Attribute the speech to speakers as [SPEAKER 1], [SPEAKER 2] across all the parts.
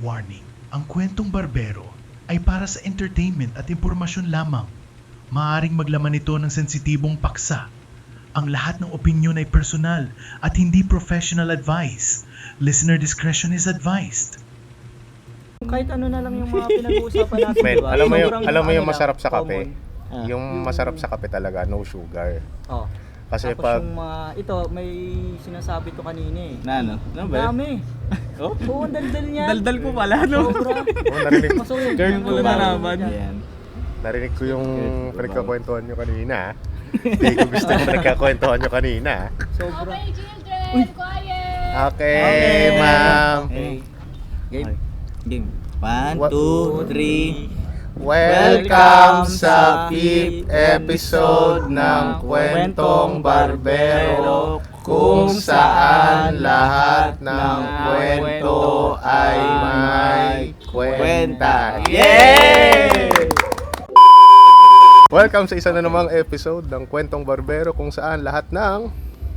[SPEAKER 1] Warning, ang kwentong barbero ay para sa entertainment at impormasyon lamang. Maaaring maglaman ito ng sensitibong paksa. Ang lahat ng opinyon ay personal at hindi professional advice. Listener discretion is advised.
[SPEAKER 2] Kahit ano na lang yung mga pinag-uusapan natin,
[SPEAKER 3] Men,
[SPEAKER 2] diba?
[SPEAKER 3] alam mo yung
[SPEAKER 2] Ano
[SPEAKER 3] masarap
[SPEAKER 2] lang,
[SPEAKER 3] sa kape?
[SPEAKER 2] common.
[SPEAKER 3] Yung masarap sa kape talaga, no sugar.
[SPEAKER 2] Oh.
[SPEAKER 3] Kasi
[SPEAKER 2] Tapos
[SPEAKER 3] pag
[SPEAKER 2] yung mga, ito, may sinasabi to kanina eh.
[SPEAKER 4] Na ano? Ano
[SPEAKER 2] Ang
[SPEAKER 4] ba?
[SPEAKER 2] dami.
[SPEAKER 4] Oh?
[SPEAKER 2] Oo, ang daldal niya.
[SPEAKER 5] Daldal ko pala, no?
[SPEAKER 2] Sobra.
[SPEAKER 3] narinig,
[SPEAKER 2] Masulit.
[SPEAKER 5] Girl
[SPEAKER 2] Ang
[SPEAKER 5] ko
[SPEAKER 2] dami
[SPEAKER 5] na
[SPEAKER 2] niya.
[SPEAKER 5] naman.
[SPEAKER 4] Ayan.
[SPEAKER 3] narinig ko yung pinagkakwentuhan nyo kanina. Hindi ko gusto yung pinagkakwentuhan nyo kanina.
[SPEAKER 2] Sobra.
[SPEAKER 6] Okay, children, quiet!
[SPEAKER 3] Okay, ma'am.
[SPEAKER 4] Okay. Game. Game. 1,
[SPEAKER 3] What-
[SPEAKER 4] 2, 3.
[SPEAKER 3] Welcome sa 5th episode ng Kwentong Barbero, kung saan lahat ng kwento ay may kwenta.
[SPEAKER 4] Yay!
[SPEAKER 3] Welcome sa isa na namang episode ng Kwentong Barbero, kung saan lahat ng...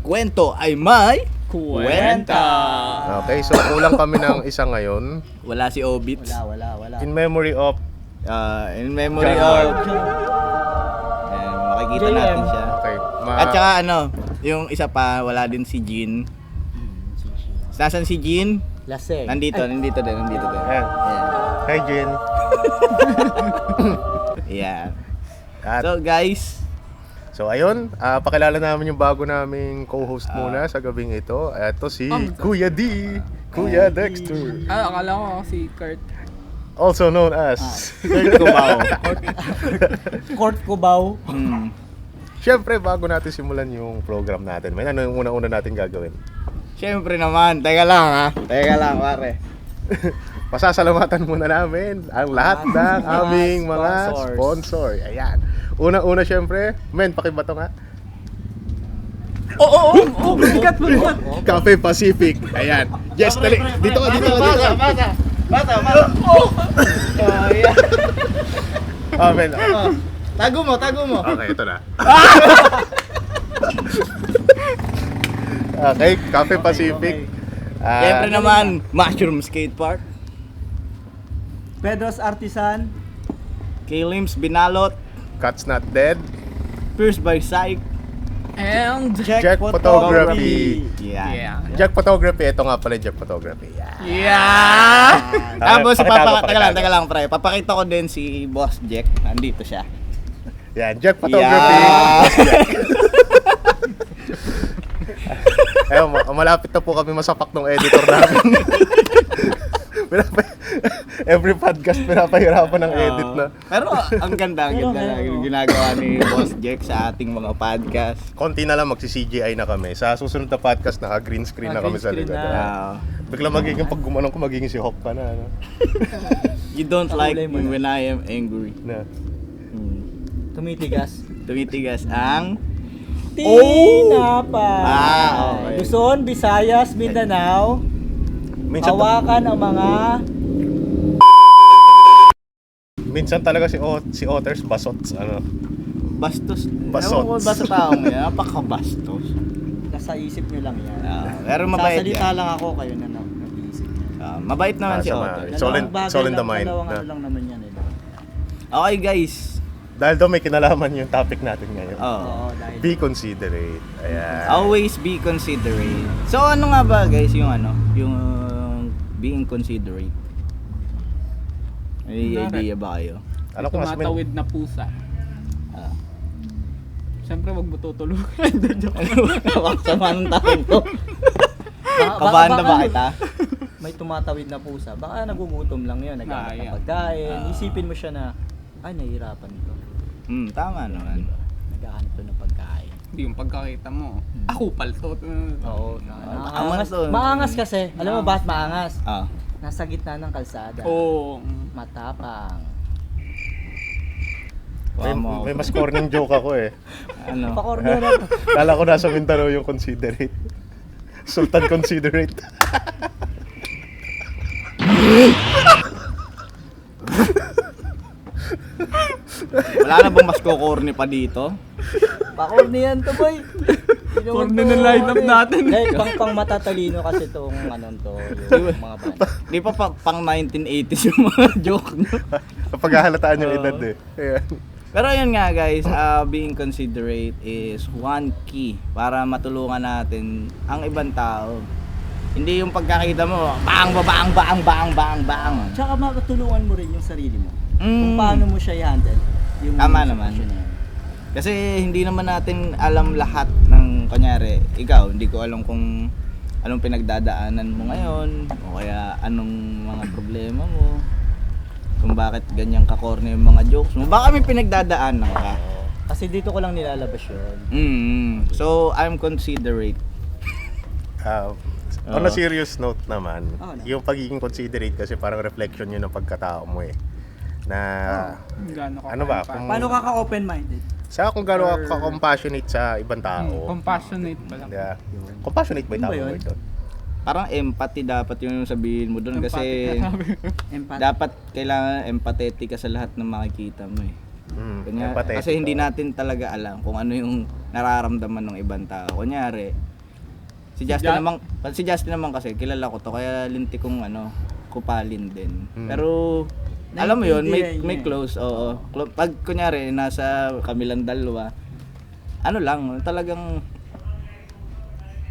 [SPEAKER 4] Kwento ay may
[SPEAKER 5] Kwenta!
[SPEAKER 3] Okay, so kulang kami ng isa ngayon.
[SPEAKER 4] Wala si Obits.
[SPEAKER 2] Wala.
[SPEAKER 3] In memory of...
[SPEAKER 4] In memory
[SPEAKER 3] John
[SPEAKER 4] of... Ayan, makikita
[SPEAKER 2] JM.
[SPEAKER 4] natin siya.
[SPEAKER 3] Okay,
[SPEAKER 4] At saka ano, yung isa pa, wala din si Jean. Nasaan si Jean?
[SPEAKER 2] Laseng.
[SPEAKER 4] Nandito din.
[SPEAKER 3] Ayan.
[SPEAKER 4] Ayan.
[SPEAKER 3] Hi, Jen.
[SPEAKER 4] Yeah.
[SPEAKER 3] At,
[SPEAKER 4] So guys,
[SPEAKER 3] so ayun, pakilala namin yung bago naming co-host muna sa gabing ito. Ito si Kuya D, Kuya Dexter.
[SPEAKER 5] Akala ko si Kurt.
[SPEAKER 3] Also known as...
[SPEAKER 4] Kurt Cubao.
[SPEAKER 2] Court Cubao.
[SPEAKER 3] Siyempre, bago natin simulan yung program natin, may ano yung una-una natin gagawin?
[SPEAKER 4] Siyempre naman, teka lang pare.
[SPEAKER 3] Pasasalamatan muna namin ang lahat ng aming mga sponsor. Ayan. Una-una siyempre, men, pakibato nga.
[SPEAKER 5] Bigat mo naman!
[SPEAKER 3] Cafe Pacific. Ayan. Yes, dali. Dito ka.
[SPEAKER 4] Bata. Oh, yeah.
[SPEAKER 3] Men.
[SPEAKER 4] Tago mo.
[SPEAKER 3] Okay, ito na. Okay, Cafe Pacific.
[SPEAKER 4] Siyempre naman, Mushroom Skate Park.
[SPEAKER 2] Pedro's Artisan.
[SPEAKER 4] Kilims Binalot.
[SPEAKER 3] Cat's Not Dead.
[SPEAKER 4] Pierce by Psych.
[SPEAKER 5] And...
[SPEAKER 3] Jack Photography.
[SPEAKER 4] Yeah.
[SPEAKER 3] Jack Photography, ito nga pala Jack Photography.
[SPEAKER 5] Yeah!
[SPEAKER 4] Tapos,
[SPEAKER 3] Pakitago.
[SPEAKER 4] teka lang, pre. Papakita ko din si Boss Jack. Nandito siya.
[SPEAKER 3] Yan, Jack Photography. Ayun, malapit na po kami masapak ng editor namin. Every podcast pinapahirapan ng edit na.
[SPEAKER 4] Pero ang ganda na yung ginagawa ni Boss Jack sa ating mga podcast.
[SPEAKER 3] Konti na lang magsi-CGI na kami. Sa susunod na podcast, naka-green screen na kami sa
[SPEAKER 2] Green
[SPEAKER 3] likod.
[SPEAKER 2] screen
[SPEAKER 4] Ah,
[SPEAKER 2] na.
[SPEAKER 3] Bigla magiging pag gumanong ko, magiging si Hawk ka na. Ano?
[SPEAKER 4] you don't like
[SPEAKER 2] Kulay mo
[SPEAKER 4] me
[SPEAKER 2] na.
[SPEAKER 4] when I am angry.
[SPEAKER 3] Na.
[SPEAKER 2] Tumitigas.
[SPEAKER 4] Tumitigas ang...
[SPEAKER 2] Tinapay.
[SPEAKER 4] Okay.
[SPEAKER 2] Luzon, Visayas, Mindanao.
[SPEAKER 3] Minsan,
[SPEAKER 2] Hawakan ang mga...
[SPEAKER 3] minsan talaga si Otters basot. Ano?
[SPEAKER 4] Bastos.
[SPEAKER 3] Basot.
[SPEAKER 4] Ewan ko ba sa tao mo yan? Napaka-bastos.
[SPEAKER 2] Nasa isip nyo lang yan.
[SPEAKER 4] Pero mabait
[SPEAKER 2] Sasalita
[SPEAKER 4] yan.
[SPEAKER 2] lang ako, kayo na nag-iisip.
[SPEAKER 4] Mabait naman si
[SPEAKER 3] Sama.
[SPEAKER 4] Otter.
[SPEAKER 3] It's all in-
[SPEAKER 2] Dalawang
[SPEAKER 3] it's all in
[SPEAKER 2] bagay
[SPEAKER 3] the
[SPEAKER 2] lang,
[SPEAKER 3] mind.
[SPEAKER 2] dalawang
[SPEAKER 3] Na.
[SPEAKER 2] ano lang naman yan eh.
[SPEAKER 4] Okay guys.
[SPEAKER 3] Dahil daw may kinalaman yung topic natin ngayon.
[SPEAKER 4] Oh.
[SPEAKER 2] Dahil...
[SPEAKER 3] Be considerate. Ayan.
[SPEAKER 4] Always be considerate. So ano nga ba guys yung being considerate? May
[SPEAKER 5] Kunwari.
[SPEAKER 4] idea ba kayo?
[SPEAKER 3] Alam ko mas
[SPEAKER 5] Tumatawid na pusa.
[SPEAKER 4] Ah.
[SPEAKER 5] Siyempre, wag mo tutulugan.
[SPEAKER 4] Sama ng taon ko.
[SPEAKER 2] Baka-
[SPEAKER 4] Kabanda
[SPEAKER 2] baka-
[SPEAKER 4] ba kita?
[SPEAKER 2] May tumatawid na pusa. Baka nagugutom lang yun. Naghahanap ng
[SPEAKER 5] Sayang.
[SPEAKER 2] pagkain. Isipin mo siya na, ay, nahihirapan ito.
[SPEAKER 4] Tama naman.
[SPEAKER 2] Naghahanap to ng pagkain.
[SPEAKER 5] Hindi yung pagkakita mo. Ako palto.
[SPEAKER 2] Oo.
[SPEAKER 4] Maangas to.
[SPEAKER 2] Maangas kasi. Alam mo bakit maangas?
[SPEAKER 4] Ah.
[SPEAKER 2] Nasa gitna ng kalsada.
[SPEAKER 5] Oo.
[SPEAKER 2] Matapang.
[SPEAKER 3] may mas corning joke ako eh.
[SPEAKER 4] Ano?
[SPEAKER 2] Pa-corner na to.
[SPEAKER 3] Kala ko nasa Mindanao yung considerate. Sultan considerate.
[SPEAKER 4] Wala na bang mas kukorni pa dito?
[SPEAKER 2] Pa-corner yan to, boy.
[SPEAKER 5] Porno na lineup natin.
[SPEAKER 2] Dahil pang matatalino kasi tong to, yung mga banda.
[SPEAKER 4] Di pa pang 1980s yung mga joke, no?
[SPEAKER 3] Paghahalataan yung edad eh. Ayan.
[SPEAKER 4] Pero yun nga guys, being considerate is one key para matulungan natin ang ibang tao. Hindi yung pagkakita mo, bang, bang, bang, bang, bang, bang.
[SPEAKER 2] Tsaka matutulungan mo rin yung sarili mo. Kung paano mo siya i-handle. Yung
[SPEAKER 4] Tama naman.
[SPEAKER 2] sitwasyon na yan.
[SPEAKER 4] Kasi hindi naman natin alam lahat ng, kunyari, ikaw, hindi ko alam kung anong pinagdadaanan mo ngayon, o kaya anong mga problema mo, kung bakit ganyan ka-corny yung mga jokes mo. Baka may pinagdadaanan ka.
[SPEAKER 2] Kasi dito ko lang nilalabas yun.
[SPEAKER 4] So, I'm considerate.
[SPEAKER 3] On a serious note naman,
[SPEAKER 2] no.
[SPEAKER 3] yung pagiging considerate kasi parang reflection yun ng pagkatao mo eh. Na,
[SPEAKER 5] Gaano ka
[SPEAKER 3] ano ba,
[SPEAKER 5] ka-
[SPEAKER 3] kung,
[SPEAKER 2] Paano ka ka-open-minded?
[SPEAKER 3] sa kung gano'n ka compassionate sa ibang tao.
[SPEAKER 5] Compassionate pa lang.
[SPEAKER 3] Yeah. Compassionate ba yung
[SPEAKER 2] Ano ba
[SPEAKER 3] tawag
[SPEAKER 2] yun?
[SPEAKER 3] mo doon?
[SPEAKER 4] Parang empathy dapat yung sabihin mo doon kasi
[SPEAKER 2] Empathy.
[SPEAKER 4] dapat kailangan empathetic ka sa lahat ng makikita mo eh. Kunyari,
[SPEAKER 3] Empathetic.
[SPEAKER 4] kasi hindi natin talaga alam kung ano yung nararamdaman ng ibang tao. Kunyari, si Justin naman kasi kilala ko to kaya linti kong kupalin din. Pero alam mo yun, may
[SPEAKER 2] Naintindihan niya.
[SPEAKER 4] close, oo. Pag kunyari nasa kamilang dalawa, lang, talagang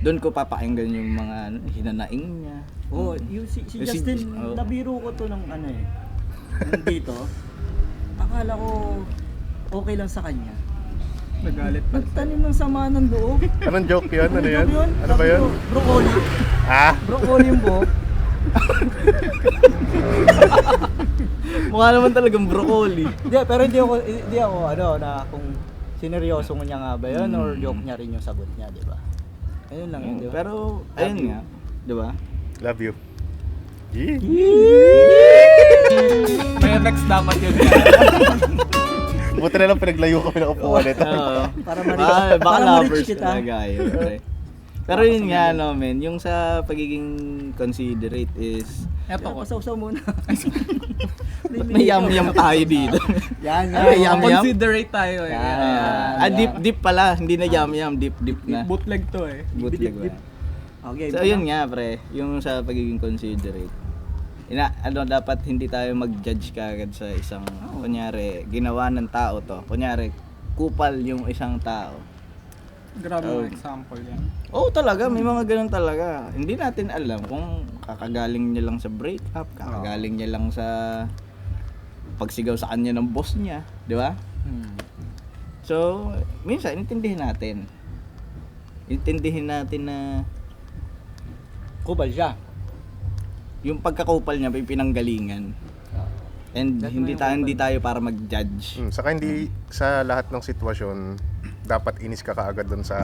[SPEAKER 4] doon ko papakinggan yung mga hinanaing niya.
[SPEAKER 2] Oh, yung si Justin, nabiro ko to ng nandito. Akala ko okay lang sa kanya.
[SPEAKER 5] Nagalit pa.
[SPEAKER 2] Nagtanim ng sama ng loob.
[SPEAKER 3] Anong joke yun? Ano yun?
[SPEAKER 2] Joke
[SPEAKER 3] Ano ba
[SPEAKER 2] Sabi
[SPEAKER 3] yun?
[SPEAKER 2] ko, broccoli. Broccoli yung buhok.
[SPEAKER 4] Mukha naman talagang broccoli.
[SPEAKER 2] Hindi, pero hindi ako na kung sineryoso mo niya nga ba yun or joke niya rin yung sagot niya, di ba? Ayun lang yun, di ba?
[SPEAKER 4] Pero, ayun nga, di ba?
[SPEAKER 3] Love you. Yeah.
[SPEAKER 5] May next dapat yun.
[SPEAKER 3] Buti na lang pinaglayo kami ng upuan nito.
[SPEAKER 4] Oo.
[SPEAKER 2] Para
[SPEAKER 4] Baka
[SPEAKER 2] para
[SPEAKER 4] lovers
[SPEAKER 2] ma-reach kita.
[SPEAKER 4] talaga yun. pre. Pero yun nga, men, yung sa pagiging considerate is,
[SPEAKER 5] Eto ko.
[SPEAKER 2] Pasaw-saw muna.
[SPEAKER 4] may yam-yam tayo dito.
[SPEAKER 2] Yan,
[SPEAKER 4] Ay,
[SPEAKER 2] yan.
[SPEAKER 4] yam-yam.
[SPEAKER 5] Considerate tayo eh.
[SPEAKER 2] Yan.
[SPEAKER 4] Deep pala, hindi na yam-yam, deep na.
[SPEAKER 5] Bootleg to eh.
[SPEAKER 4] Bootleg ba?
[SPEAKER 2] Okay.
[SPEAKER 4] So yun nga pre, yung sa pagiging considerate. Dapat hindi tayo mag-judge kagad sa isang, kunyari, ginawa ng tao to. Kunyari, kupal yung isang tao.
[SPEAKER 5] Grabe yung example yan.
[SPEAKER 4] Oo talaga, may mga ganun talaga. Hindi natin alam kung kakagaling niya lang sa breakup, kakagaling niya lang sa pagsigaw sa kanya ng boss niya, di ba? So, minsan, intindihin natin. Intindihin natin na
[SPEAKER 2] Kubal siya.
[SPEAKER 4] yung pagkakupal niya may pinanggalingan. And hindi tayo para mag-judge.
[SPEAKER 3] Saka hindi sa lahat ng sitwasyon dapat inis ka kaagad doon sa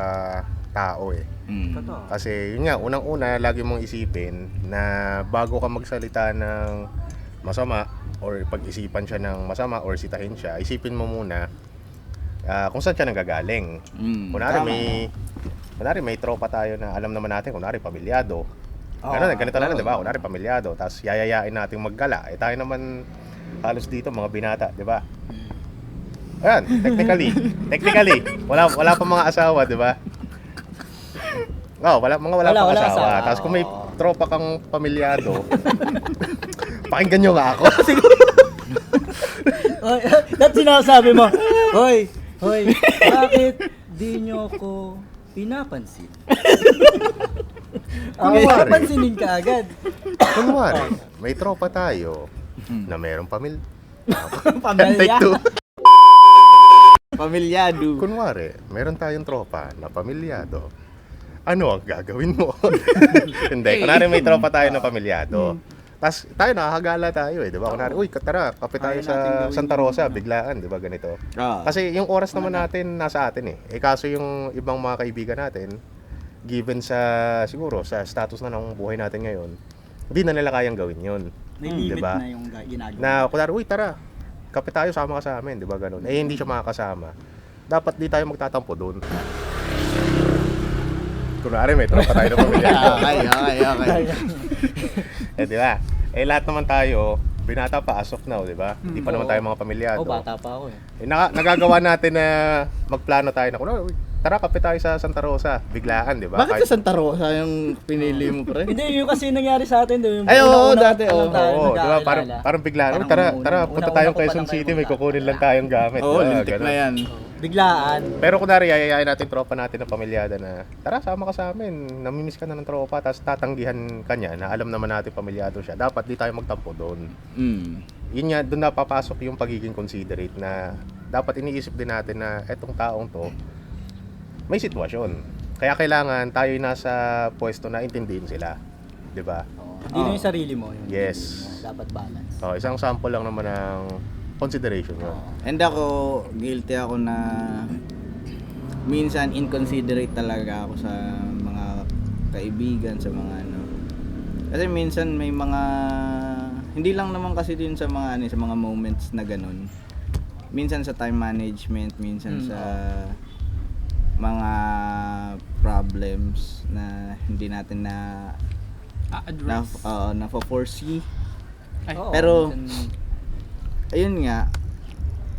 [SPEAKER 3] tao eh.
[SPEAKER 2] Totoo.
[SPEAKER 3] Kasi yun nga, unang-una lagi mong isipin na bago ka magsalita ng masama or pag-isipan siya ng masama or sitahin siya, isipin mo muna kung saan siya nanggagaling. Kunwari may tropa tayo na alam naman natin, kunwari pamilyado. Ganito na lang, di ba? Kunwari pamilyado, tapos yayayain natin maggala. Tayo naman halos dito mga binata, di ba? Ayan, technically, wala pa mga asawa, di ba? Wala pang asawa. Tapos kung may tropa kang pamilyado, pakinggan nyo nga ako.
[SPEAKER 2] That's sinasabi mo. Hoy, bakit di nyo ko pinapansin? Papansinin ka agad.
[SPEAKER 3] Kunwari, may tropa tayo na merong pamilya.
[SPEAKER 2] Pamilya.
[SPEAKER 3] Take two.
[SPEAKER 4] Pamilyado.
[SPEAKER 3] Kunwari, meron tayong tropa na pamilyado. Ano ang gagawin mo? Hindi, kunwari may tropa tayo na pamilyado. Tapos tayo nakakagala tayo eh, di ba? Kunwari, uy, tara, kape tayo sa Santa Rosa, biglaan, di ba ganito? Kasi yung oras naman natin nasa atin eh. Kaso yung ibang mga kaibigan natin, given sa, siguro, sa status na ng buhay natin ngayon, hindi na nila kayang gawin yun.
[SPEAKER 2] May limit
[SPEAKER 3] Diba?
[SPEAKER 2] na yung ginagawa.
[SPEAKER 3] Na, kunwari, uy, tara, kape tayo, sama ka sa amin, di ba ganun? Hindi siya makakasama. Dapat di tayo magtatampo doon. Kunwari, may tropa tayo na pamilya.
[SPEAKER 4] Okay.
[SPEAKER 3] Di ba? Lahat naman tayo, binata pa as of now, di ba? Hindi pa naman tayo mga pamilyado.
[SPEAKER 2] Bata pa ako eh.
[SPEAKER 3] Nagagawa natin na magplano tayo na, kunwari, uy, tara kape tayo sa Santa Rosa. Biglaan, di ba?
[SPEAKER 4] Bakit sa Santa Rosa yung pinili mo, pre?
[SPEAKER 2] Hindi, yung kasi nangyari sa atin. Yung
[SPEAKER 4] Ay, oo,
[SPEAKER 2] una-una
[SPEAKER 4] dati,
[SPEAKER 2] pa lang
[SPEAKER 4] oo.
[SPEAKER 2] tayo
[SPEAKER 3] Oo, di ba?
[SPEAKER 2] nagkakilala.
[SPEAKER 3] Parang biglaan.
[SPEAKER 2] Parang
[SPEAKER 3] Tara,
[SPEAKER 2] unang-una
[SPEAKER 3] punta
[SPEAKER 2] ko
[SPEAKER 3] tayong
[SPEAKER 2] pa
[SPEAKER 3] Quezon
[SPEAKER 2] lang
[SPEAKER 3] City.
[SPEAKER 2] kayo
[SPEAKER 3] May
[SPEAKER 2] punta.
[SPEAKER 3] kukunin lang tayong gamit.
[SPEAKER 4] Oo,
[SPEAKER 3] di ba?
[SPEAKER 4] lintik
[SPEAKER 3] Ganun.
[SPEAKER 4] na yan.
[SPEAKER 2] Biglaan.
[SPEAKER 3] Pero kunwari, yayayain natin tropa natin na pamilyada na, tara, sama ka sa amin. Namimiss ka na ng tropa, tapos tatanggihan ka niya na alam naman natin pamilyado siya. Dapat di tayo magtampo doon. Yun nga, doon napapasok yung pagiging considerate na dapat iniisip din natin na etong taong to, may sitwasyon. Kaya kailangan tayo nasa pwesto na intindihin sila. Di ba?
[SPEAKER 2] Hindi na yung sarili mo. Yung
[SPEAKER 3] Yes.
[SPEAKER 2] dapat balance.
[SPEAKER 3] Isang sample lang naman ng consideration yun.
[SPEAKER 4] And ako, guilty ako na minsan inconsiderate talaga ako sa mga kaibigan, sa mga ano. Kasi minsan may mga, hindi lang naman kasi din sa mga ano, sa mga moments na ganun. Minsan sa time management, minsan sa mga problems na hindi natin na
[SPEAKER 5] A-address.
[SPEAKER 4] na-foresee.
[SPEAKER 2] Oo,
[SPEAKER 4] Pero
[SPEAKER 2] minsan-
[SPEAKER 4] ayun nga,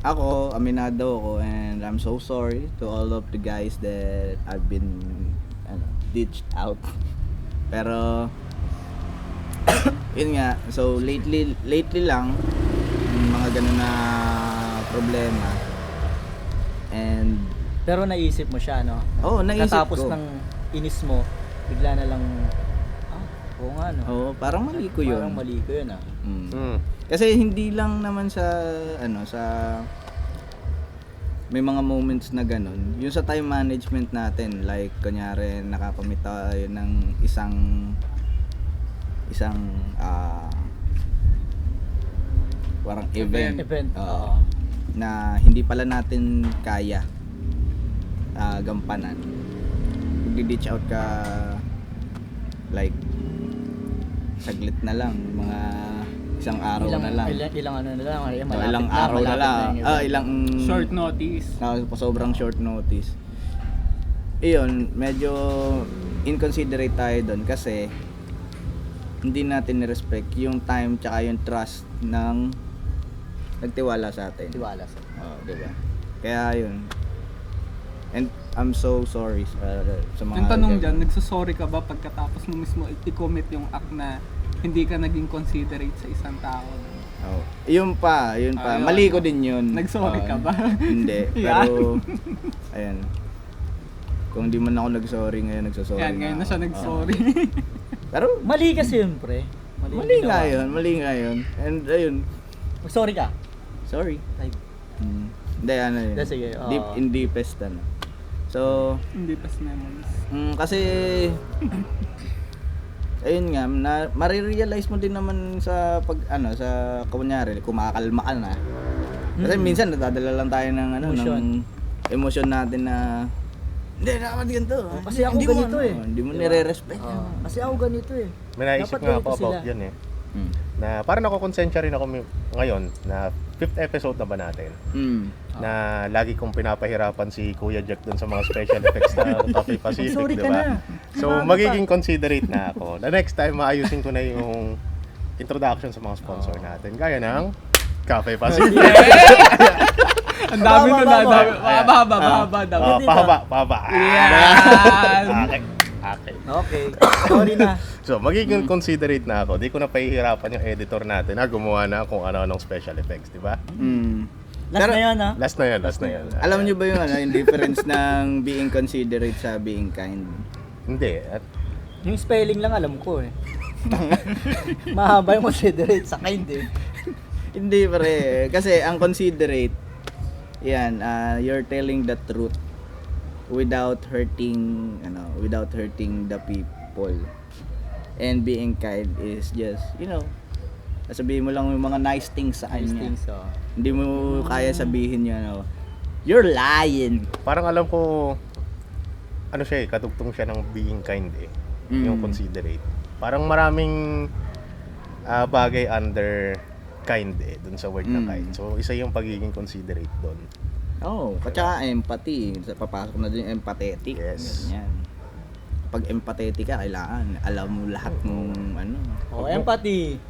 [SPEAKER 4] ako, aminado ako, and I'm so sorry to all of the guys that I've been ditched out. Pero yun nga, so lately lang yung mga ganun na problema. And
[SPEAKER 2] Pero naisip mo siya, no?
[SPEAKER 4] Oo, naisip
[SPEAKER 2] Katapos
[SPEAKER 4] ko.
[SPEAKER 2] ng inis mo, bigla na lang, oo nga, no?
[SPEAKER 4] oh, parang mali ko yun.
[SPEAKER 2] Parang mali ko yun, ah.
[SPEAKER 4] Kasi hindi lang naman sa sa may mga moments na ganun. Yung sa time management natin, like kunyari nakakamit tayo ng isang parang event,
[SPEAKER 2] Event.
[SPEAKER 4] Oo. Na hindi pala natin kaya gampanan. Magdi-ditch out ka like saglit na lang, mga isang araw na lang.
[SPEAKER 2] Ilang ano na lang, ay, malapit
[SPEAKER 4] Ilang araw na
[SPEAKER 2] malapit
[SPEAKER 4] lang.
[SPEAKER 2] yung event.
[SPEAKER 4] Ilang
[SPEAKER 5] Short notice.
[SPEAKER 4] sobrang short notice. Iyon, medyo inconsiderate tayo doon kasi hindi natin ni-respect yung time tsaka yung trust ng nagtiwala sa atin.
[SPEAKER 2] Tiwala sa.
[SPEAKER 4] Diba? Kaya yun. And I'm so sorry sa mga
[SPEAKER 5] Yung tanong
[SPEAKER 4] ganun.
[SPEAKER 5] dyan, nagsusorry ka ba pagkatapos mo mismo i-commit yung act na hindi ka naging considerate sa isang tao?
[SPEAKER 4] Oh, yun pa.
[SPEAKER 5] Ayun.
[SPEAKER 4] Mali ko din yun.
[SPEAKER 5] Nagsorry ka ba?
[SPEAKER 4] Hindi.
[SPEAKER 5] Yan.
[SPEAKER 4] Pero, ayan. Kung di man ako nag-sorry ngayon, nagsasorry
[SPEAKER 5] Yan, ngayon na siya
[SPEAKER 4] ako.
[SPEAKER 5] nag-sorry.
[SPEAKER 4] Pero,
[SPEAKER 2] Mali ka siyempre.
[SPEAKER 4] mali nga yun. And, ayun.
[SPEAKER 2] Sorry ka.
[SPEAKER 4] Sorry.
[SPEAKER 2] Like,
[SPEAKER 4] Hindi, ano yun.
[SPEAKER 2] Sige,
[SPEAKER 4] Deep in deepest, ano. So,
[SPEAKER 5] Hindi pas memories.
[SPEAKER 4] kasi, ayun nga, marirealize mo din naman sa sa kunyari, kumakalma ka na. Kasi minsan nadadala lang tayo ng
[SPEAKER 2] Emotion.
[SPEAKER 4] ng emosyon natin na hindi dapat ganito.
[SPEAKER 2] kasi ako
[SPEAKER 4] Hindi mo,
[SPEAKER 2] ganito eh.
[SPEAKER 4] Hindi mo
[SPEAKER 2] Diba?
[SPEAKER 4] nire-respect.
[SPEAKER 2] kasi ako ganito eh.
[SPEAKER 3] May naisip
[SPEAKER 2] Dapat
[SPEAKER 3] nga
[SPEAKER 2] ganito
[SPEAKER 3] ako about
[SPEAKER 2] sila.
[SPEAKER 3] yan na parang nakukonsensya rin ako ngayon na 5th episode na ba natin na lagi kong pinapahirapan si Kuya Jack dun sa mga special effects na Cafe Pacific,
[SPEAKER 2] Sorry
[SPEAKER 3] di
[SPEAKER 2] ka
[SPEAKER 3] ba?
[SPEAKER 2] na.
[SPEAKER 3] So
[SPEAKER 2] Ano
[SPEAKER 3] magiging considerate na ako. The next time maayusin ko na yung introduction sa mga sponsor natin. Gaya ng Cafe Pacific.
[SPEAKER 5] Ang dami ko na.
[SPEAKER 2] Mahaba.
[SPEAKER 5] Mahaba daw.
[SPEAKER 3] Pahaba.
[SPEAKER 5] Yan.
[SPEAKER 3] Okay.
[SPEAKER 2] Okay. Sorry na.
[SPEAKER 3] So, magiging considerate na ako. Di ko na pahihirapan yung editor natin na gumawa na kung ano-anong special effects, di ba?
[SPEAKER 2] Last
[SPEAKER 4] Pero-
[SPEAKER 2] na yan, ha?
[SPEAKER 3] Last na yan.
[SPEAKER 4] Alam niyo ba yung difference ng being considerate sa being kind?
[SPEAKER 3] Hindi.
[SPEAKER 2] Yung spelling lang alam ko eh. Mahaba yung considerate sa kind eh.
[SPEAKER 4] Hindi pre, kasi ang considerate, yan, you're telling the truth without hurting the people. And being kind is just, sabihin mo lang yung mga nice things sa kanya. Hindi mo kaya sabihin yun, you're lying.
[SPEAKER 3] Parang alam ko, siya katugtong siya ng being kind yung considerate. Parang maraming bagay under kind dun sa word na kind. So, isa yung pagiging considerate dun.
[SPEAKER 4] Tsaka empathy. Papasok na din yung empathetic.
[SPEAKER 3] Yes.
[SPEAKER 4] Ganyan. Pag empathetic ka, kailangan alam mo lahat ng
[SPEAKER 2] Empathy.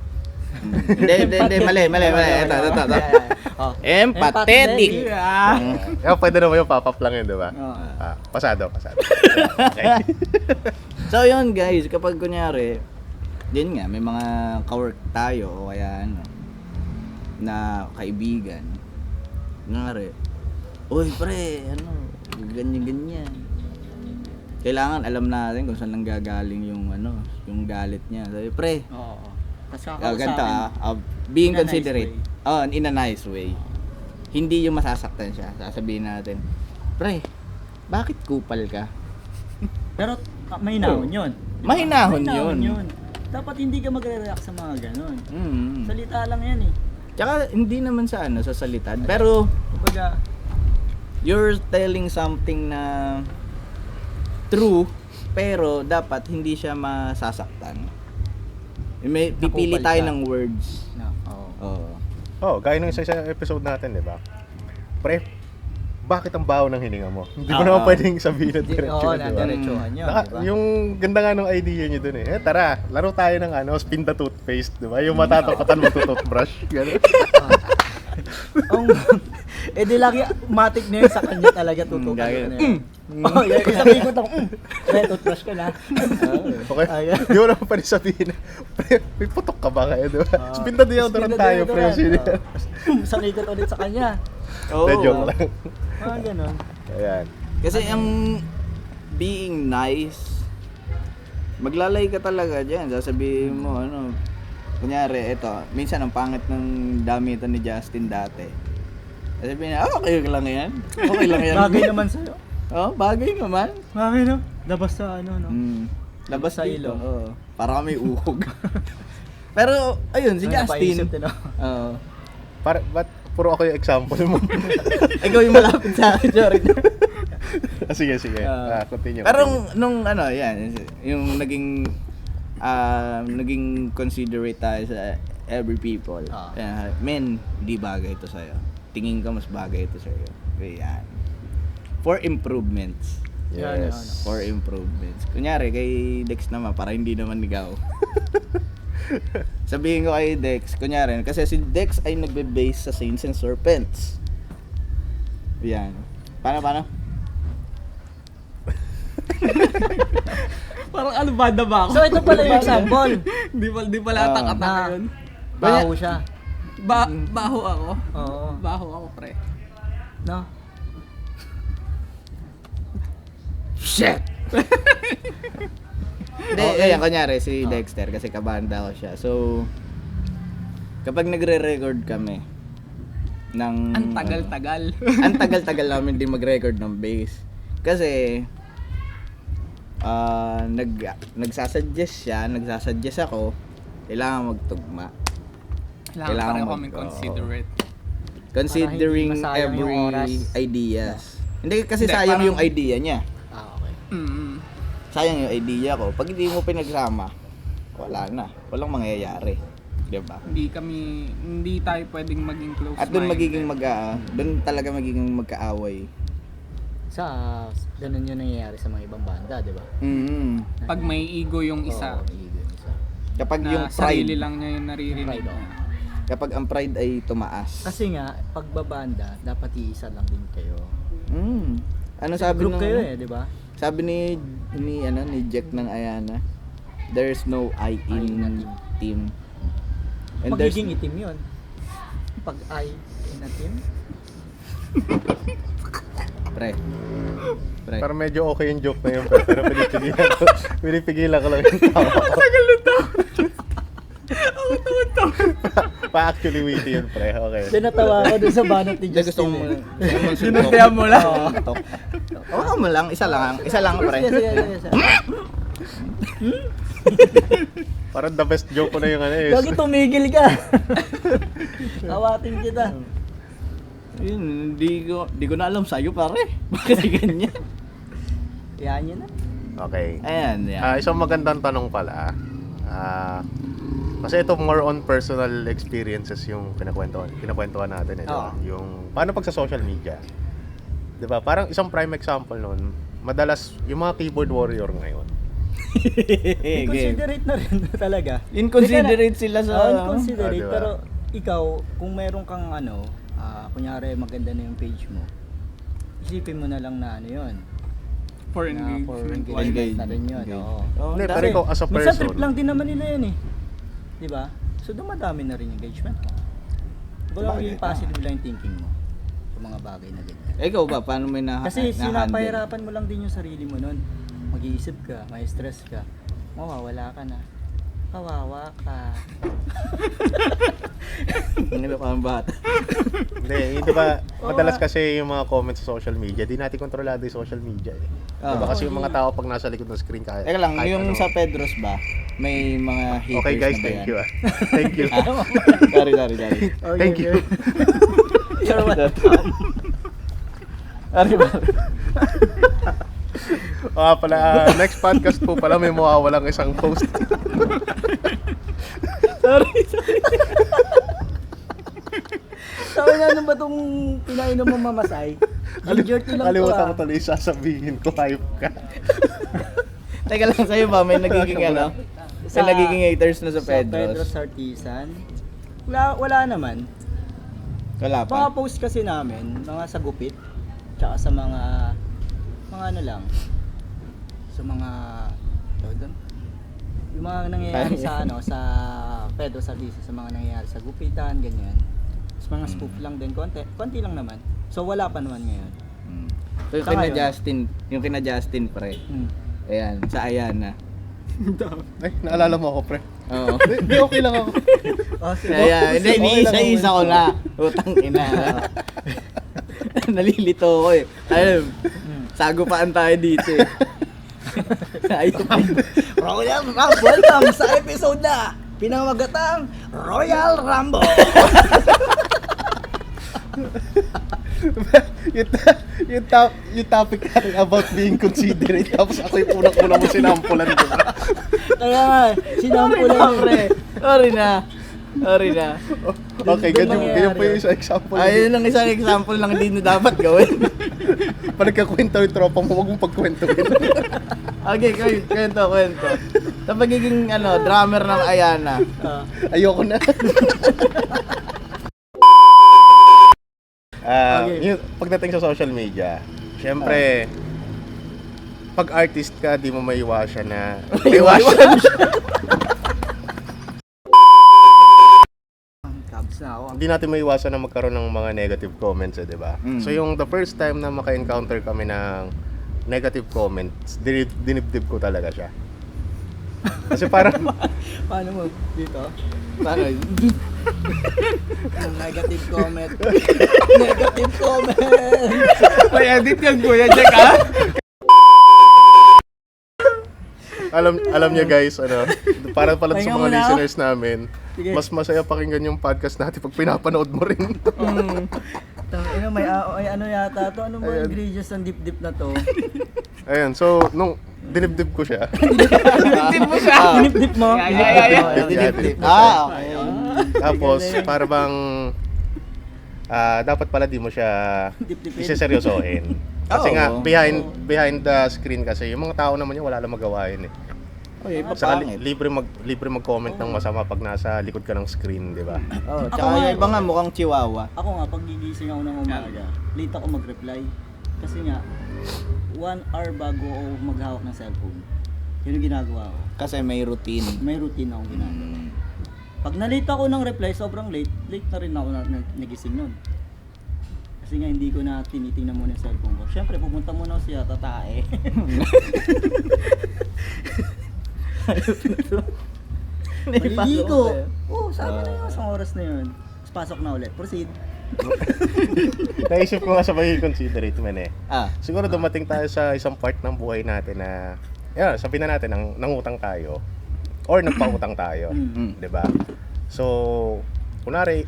[SPEAKER 4] Hindi, mali. Ito.
[SPEAKER 2] Oh.
[SPEAKER 4] Empathetic.
[SPEAKER 3] Pwede naman yung pop-up lang yun, di ba?
[SPEAKER 2] Oo.
[SPEAKER 3] Pasado. Okay.
[SPEAKER 4] So yun guys, kapag kunyari, yun nga, may mga ka-work tayo o kaya ano, na kaibigan. Kunyari, uy pre, ano, ganyan. Kailangan alam natin kung saan lang gagaling yung ano, yung galit niya. Sabi, pre,
[SPEAKER 2] Oo. Kasi
[SPEAKER 4] ganito being
[SPEAKER 2] In a nice
[SPEAKER 4] considerate.
[SPEAKER 2] way.
[SPEAKER 4] In a nice way. Hindi yung masasaktan siya. Sasabihin natin, pre, bakit kupal ka?
[SPEAKER 2] Pero mahinahon yun.
[SPEAKER 4] Mahinahon yun.
[SPEAKER 2] Dapat hindi ka magre-react sa mga ganon.
[SPEAKER 4] Mm.
[SPEAKER 2] Salita lang yan eh.
[SPEAKER 4] Tsaka hindi naman sa ano, sa salita. Pero
[SPEAKER 2] Kumbaga,
[SPEAKER 4] you're telling something na true, pero dapat hindi siya masasaktan. May pipili
[SPEAKER 2] Nakupal
[SPEAKER 4] tayo
[SPEAKER 2] ka.
[SPEAKER 4] ng words.
[SPEAKER 2] oo.
[SPEAKER 4] Oh.
[SPEAKER 3] Gaya nung isa episode natin, di ba? Pre, bakit ang baho ng hininga mo? Hindi mo naman pwedeng sabihin na diretso,
[SPEAKER 2] Oo,
[SPEAKER 3] di ba?
[SPEAKER 2] nadiretsuhan yun,
[SPEAKER 3] Naka,
[SPEAKER 2] di ba?
[SPEAKER 3] yung ganda nga nung idea nyo dun eh. Tara, laro tayo ng spin the toothpaste, di ba? Yung matatapatan mo to toothbrush. Gano'n.
[SPEAKER 2] Di lagi matik na yun sa kanya talaga tutukan
[SPEAKER 4] gagawin.
[SPEAKER 2] na yun. Oh, yan. Sabihin ko pre, toothbrush ka na.
[SPEAKER 3] Okay? Di mo naman pwede sabihin na, pre, may putok ka ba kayo, di ba? Spin the deodorant tayo, pre.
[SPEAKER 2] Salikot ulit sa kanya.
[SPEAKER 3] De, joke lang.
[SPEAKER 2] Ganon.
[SPEAKER 3] Ayan.
[SPEAKER 4] Kasi ang being nice, maglalay ka talaga dyan. Sasabihin mo, ano, kunyari, eto, minsan ang pangit ng damitan ni Justin dati. Sasabihin niya, okay lang yan. Okay lang yan.
[SPEAKER 2] Bagay naman sa'yo.
[SPEAKER 4] Bagay naman.
[SPEAKER 2] Bagay no? Labas sa ano, no?
[SPEAKER 4] Labas
[SPEAKER 2] Sa
[SPEAKER 4] dito.
[SPEAKER 2] ilong.
[SPEAKER 4] Oo. Para kami uhog. Pero, ayun, si Justin.
[SPEAKER 2] Napaisip din ako.
[SPEAKER 4] Oo.
[SPEAKER 3] Ba't puro ako yung example mo?
[SPEAKER 4] Ikaw yung malapit sa akin, sorry.
[SPEAKER 3] Sige. Continue.
[SPEAKER 4] Pero nung ano, yan, yung naging considerate tayo sa every people. Men, di bagay ito sa'yo. Tingin ka mas bagay ito sa'yo. Yan. For improvements.
[SPEAKER 3] Yes.
[SPEAKER 4] For improvements. Kunyari, kay Dex naman, para hindi naman ligaw. Sabihin ko kay Dex, kunyari, kasi si Dex ay nagbe-base sa Saints and Serpents. Yan. Paano?
[SPEAKER 5] Parang ano banda ba ako?
[SPEAKER 2] So ito pala yung example.
[SPEAKER 5] Di pala atak-atak yun.
[SPEAKER 2] Baho siya.
[SPEAKER 5] Baho ako.
[SPEAKER 2] Oo.
[SPEAKER 5] Baho ako, pre.
[SPEAKER 2] No?
[SPEAKER 4] Shit! Hindi, ayan, kunyari si Dexter kasi kabanda ko siya. So, kapag nagre-record kami ng...
[SPEAKER 5] Ang tagal-tagal.
[SPEAKER 4] Ang tagal-tagal namin din mag-record ng bass. Kasi, nagsasuggest ako, kailangan magtugma.
[SPEAKER 5] Kailangan pareho kaming considerate.
[SPEAKER 4] Considering
[SPEAKER 2] Para hindi masayang yung
[SPEAKER 4] every
[SPEAKER 2] oras.
[SPEAKER 4] ideas. Hindi kasi
[SPEAKER 5] Hindi,
[SPEAKER 4] sayang
[SPEAKER 5] parang-
[SPEAKER 4] yung idea niya.
[SPEAKER 2] Okay.
[SPEAKER 4] Sayang yung idea ko. Pag hindi mo pinagsama, wala na. Walang mangyayari. Diba?
[SPEAKER 5] Hindi tayo pwedeng maging close
[SPEAKER 4] At doon doon talaga magiging magkaaway.
[SPEAKER 2] Ganun yung nangyayari sa mga ibang banda, di ba?
[SPEAKER 5] Pag may ego yung isa,
[SPEAKER 2] Oo, ego yung isa.
[SPEAKER 4] Kapag
[SPEAKER 5] na
[SPEAKER 4] yung
[SPEAKER 5] sarili
[SPEAKER 4] pride,
[SPEAKER 5] lang niya yung naririnig
[SPEAKER 2] Pride,
[SPEAKER 5] niya.
[SPEAKER 4] kapag ang pride ay tumaas.
[SPEAKER 2] Kasi nga, pagbabanda, dapat iisa lang din kayo.
[SPEAKER 4] Ano sabi
[SPEAKER 2] Group
[SPEAKER 4] nung-
[SPEAKER 2] kayo eh, di ba?
[SPEAKER 4] Sabi ni Jack ng Ayana, there's no I
[SPEAKER 2] I
[SPEAKER 4] in
[SPEAKER 2] na
[SPEAKER 4] team. And there's
[SPEAKER 2] Magiging itim yun. Pag I in a team.
[SPEAKER 4] pre.
[SPEAKER 3] Pero medyo okay yung joke na yun, pero pinipigilan ko lang yung tawa ko. Pa-actually witty yun, pre. Okay.
[SPEAKER 2] Tinatawa ko dun sa banat ni
[SPEAKER 4] Hindi gusto
[SPEAKER 2] Justin.
[SPEAKER 4] mo.
[SPEAKER 5] Sinuntihan mo lang.
[SPEAKER 4] Oo mo lang, isa lang pre.
[SPEAKER 2] Sige.
[SPEAKER 3] Parang the best joke ko na yung
[SPEAKER 2] Gagi tumigil ka. Awatin kita.
[SPEAKER 4] Yun, di ko na alam sa'yo pare. Bakit ganyan?
[SPEAKER 2] Yan yun na.
[SPEAKER 3] Okay.
[SPEAKER 4] Ayan,
[SPEAKER 3] Isang magandang tanong pala. Kasi ito more on personal experiences yung pinakwentuhan natin.
[SPEAKER 2] Oo.
[SPEAKER 3] Yung paano pag sa social media. 'Di ba? Parang isang prime example nun, madalas yung mga keyboard warrior ngayon.
[SPEAKER 2] Inconsiderate na rin talaga.
[SPEAKER 4] Inconsiderate sila sa...
[SPEAKER 2] Inconsiderate,
[SPEAKER 3] diba?
[SPEAKER 2] pero ikaw, kung meron kang kunyari maganda na yung page mo, isipin mo na lang na ano yun.
[SPEAKER 5] For
[SPEAKER 2] Na
[SPEAKER 5] engagement.
[SPEAKER 2] for engagement na rin yun. Oo.
[SPEAKER 3] Hindi,
[SPEAKER 4] Kasi
[SPEAKER 3] pero ikaw as a
[SPEAKER 2] Minsan trip
[SPEAKER 3] person,
[SPEAKER 2] lang din naman nila yan eh. Di ba? So dumadami na rin engagement mo. Wala
[SPEAKER 3] Sabagay.
[SPEAKER 2] yung positive lang yung thinking mo sa mga bagay na ganyan.
[SPEAKER 4] ikaw ba, paano may
[SPEAKER 2] Kasi
[SPEAKER 4] na-handle?
[SPEAKER 2] sinapahirapan mo lang din yung sarili mo nun. Mag-iisip ka, may stress ka, mawawala ka na. Kawawa ka.
[SPEAKER 4] Ano pa ang bata?
[SPEAKER 3] hindi, di ba, madalas kasi yung mga comments sa social media, di natin kontrolado yung social media eh. Di ba?
[SPEAKER 4] Oo.
[SPEAKER 3] Kasi yung mga tao pag nasa likod ng screen kahit
[SPEAKER 4] Teka lang,
[SPEAKER 3] kahit
[SPEAKER 4] yung
[SPEAKER 3] ano.
[SPEAKER 4] sa Pedros ba, may mga haters
[SPEAKER 3] Okay guys,
[SPEAKER 4] na ba
[SPEAKER 3] thank
[SPEAKER 4] yan?
[SPEAKER 3] you ah. Thank you.
[SPEAKER 4] sorry.
[SPEAKER 3] Thank you.
[SPEAKER 2] You're welcome.
[SPEAKER 4] Sorry ba?
[SPEAKER 3] Next podcast po pala may mawawalang isang post.
[SPEAKER 4] sorry.
[SPEAKER 2] Sabi na ano ba itong pinainom mo mamasay? Ginger tea lang to
[SPEAKER 3] Kalimutan ko
[SPEAKER 2] ah.
[SPEAKER 3] tuloy sasabihin ko, hype ka.
[SPEAKER 4] Teka lang, sa'yo ba, may nagiging ano? May nagiging haters na sa Pedros?
[SPEAKER 2] Pedros Artisan? Wala naman.
[SPEAKER 4] Wala
[SPEAKER 2] Mga
[SPEAKER 4] pa.
[SPEAKER 2] post kasi namin, mga sa gupit, tsaka sa mga ano lang, sa mga, tawag doon? Yung mga nangyayari sa ano, sa Pedro Artisan, sa mga nangyayari sa gupitan, ganyan. Sa mga spoof lang din, konti lang naman. So wala pa naman ngayon.
[SPEAKER 4] So, yung
[SPEAKER 2] Saka
[SPEAKER 4] kina
[SPEAKER 2] yun.
[SPEAKER 4] Justin, pre. Ayan, sa Ayana.
[SPEAKER 3] Ay, naalala mo ako, pre.
[SPEAKER 4] Oo.
[SPEAKER 3] Di, okay lang ako.
[SPEAKER 2] Oh,
[SPEAKER 4] Kaya, hindi, iniisa-isa ko na. Utang ina. Nalilito ko eh. Ayun, sagupaan tayo dito eh. Ayun.
[SPEAKER 2] Royal Rumble, welcome sa episode na pinamagatang Royal Rumble.
[SPEAKER 3] yung topic natin about being considerate, tapos ako yung unang-unang mo sinampulan, di ba?
[SPEAKER 2] Kaya nga, sinampulan pre.
[SPEAKER 4] Sorry na.
[SPEAKER 3] Okay, ganyan po yung isang example.
[SPEAKER 4] Ayun lang isang example lang hindi na dapat gawin.
[SPEAKER 3] Pag nagkakwento yung tropa mo, huwag mong pagkwentuhin.
[SPEAKER 4] Okay, kwento. Sa pagiging drummer ng Ayana.
[SPEAKER 3] Ayoko na. Yung pagdating sa social media, syempre, pag artist ka, di mo maiwasan na
[SPEAKER 2] Cabs na ako.
[SPEAKER 3] hindi natin maiwasan na magkaroon ng mga negative comments, di ba?
[SPEAKER 4] Mm.
[SPEAKER 3] So yung the first time na maka-encounter kami ng negative comments, dinibdib ko talaga siya. Kasi parang
[SPEAKER 2] Paano mo dito?
[SPEAKER 4] Paano?
[SPEAKER 2] Negative comment. Negative comment.
[SPEAKER 5] May edit yan, Kuya Jack, ha?
[SPEAKER 3] alam niyo guys, para pala sa
[SPEAKER 2] Pahinga
[SPEAKER 3] mga
[SPEAKER 2] muna ako.
[SPEAKER 3] listeners namin,
[SPEAKER 2] Sige.
[SPEAKER 3] mas masaya pakinggan yung podcast natin pag pinapanood mo rin.
[SPEAKER 2] May ano yata to? Ano ba
[SPEAKER 3] Ayan.
[SPEAKER 2] ingredients ng dip-dip na to?
[SPEAKER 3] Ayun, so nung dinibdib ko siya,
[SPEAKER 5] Hindi mo siya.
[SPEAKER 2] Dinip-dip mo?
[SPEAKER 4] Dinip-dip. Okay.
[SPEAKER 3] tapos para bang dapat pala di mo siya
[SPEAKER 2] Dip-dipin.
[SPEAKER 3] iseseryosohin. Kasi
[SPEAKER 4] Oo.
[SPEAKER 3] nga behind the screen kasi yung mga tao naman yun wala lang magawa yun eh.
[SPEAKER 4] Okay,
[SPEAKER 3] Saka
[SPEAKER 4] papangit.
[SPEAKER 3] libre mag-comment ng masama pag nasa likod ka ng screen, di ba?
[SPEAKER 4] Oh,
[SPEAKER 2] Ako
[SPEAKER 4] tsaka
[SPEAKER 2] nga,
[SPEAKER 4] yung iba nga mukhang chihuahua.
[SPEAKER 2] Ako nga, pag gigising ako ng umaga, late ako mag-reply. Kasi nga, 1 hour bago ako maghawak ng cellphone. Yun yung ginagawa ko.
[SPEAKER 4] Kasi may routine.
[SPEAKER 2] May routine akong ginagawa. Pag na-late ako ng reply, sobrang late na rin ako nagising nun. Kasi nga hindi ko na tinitingnan muna yung cellphone ko. Siyempre, pumunta muna ako siya, tatae. Maliligo. Oo, sabi na yung isang oras na yun. Tapos pasok na ulit. Proceed.
[SPEAKER 3] Naisip ko nga sa pagiging considerate man eh. Siguro
[SPEAKER 4] Ah.
[SPEAKER 3] dumating tayo sa isang part ng buhay natin na, sabihin na natin, nangutang tayo or nagpautang tayo,
[SPEAKER 4] Mm.
[SPEAKER 3] 'di ba? So, kunwari,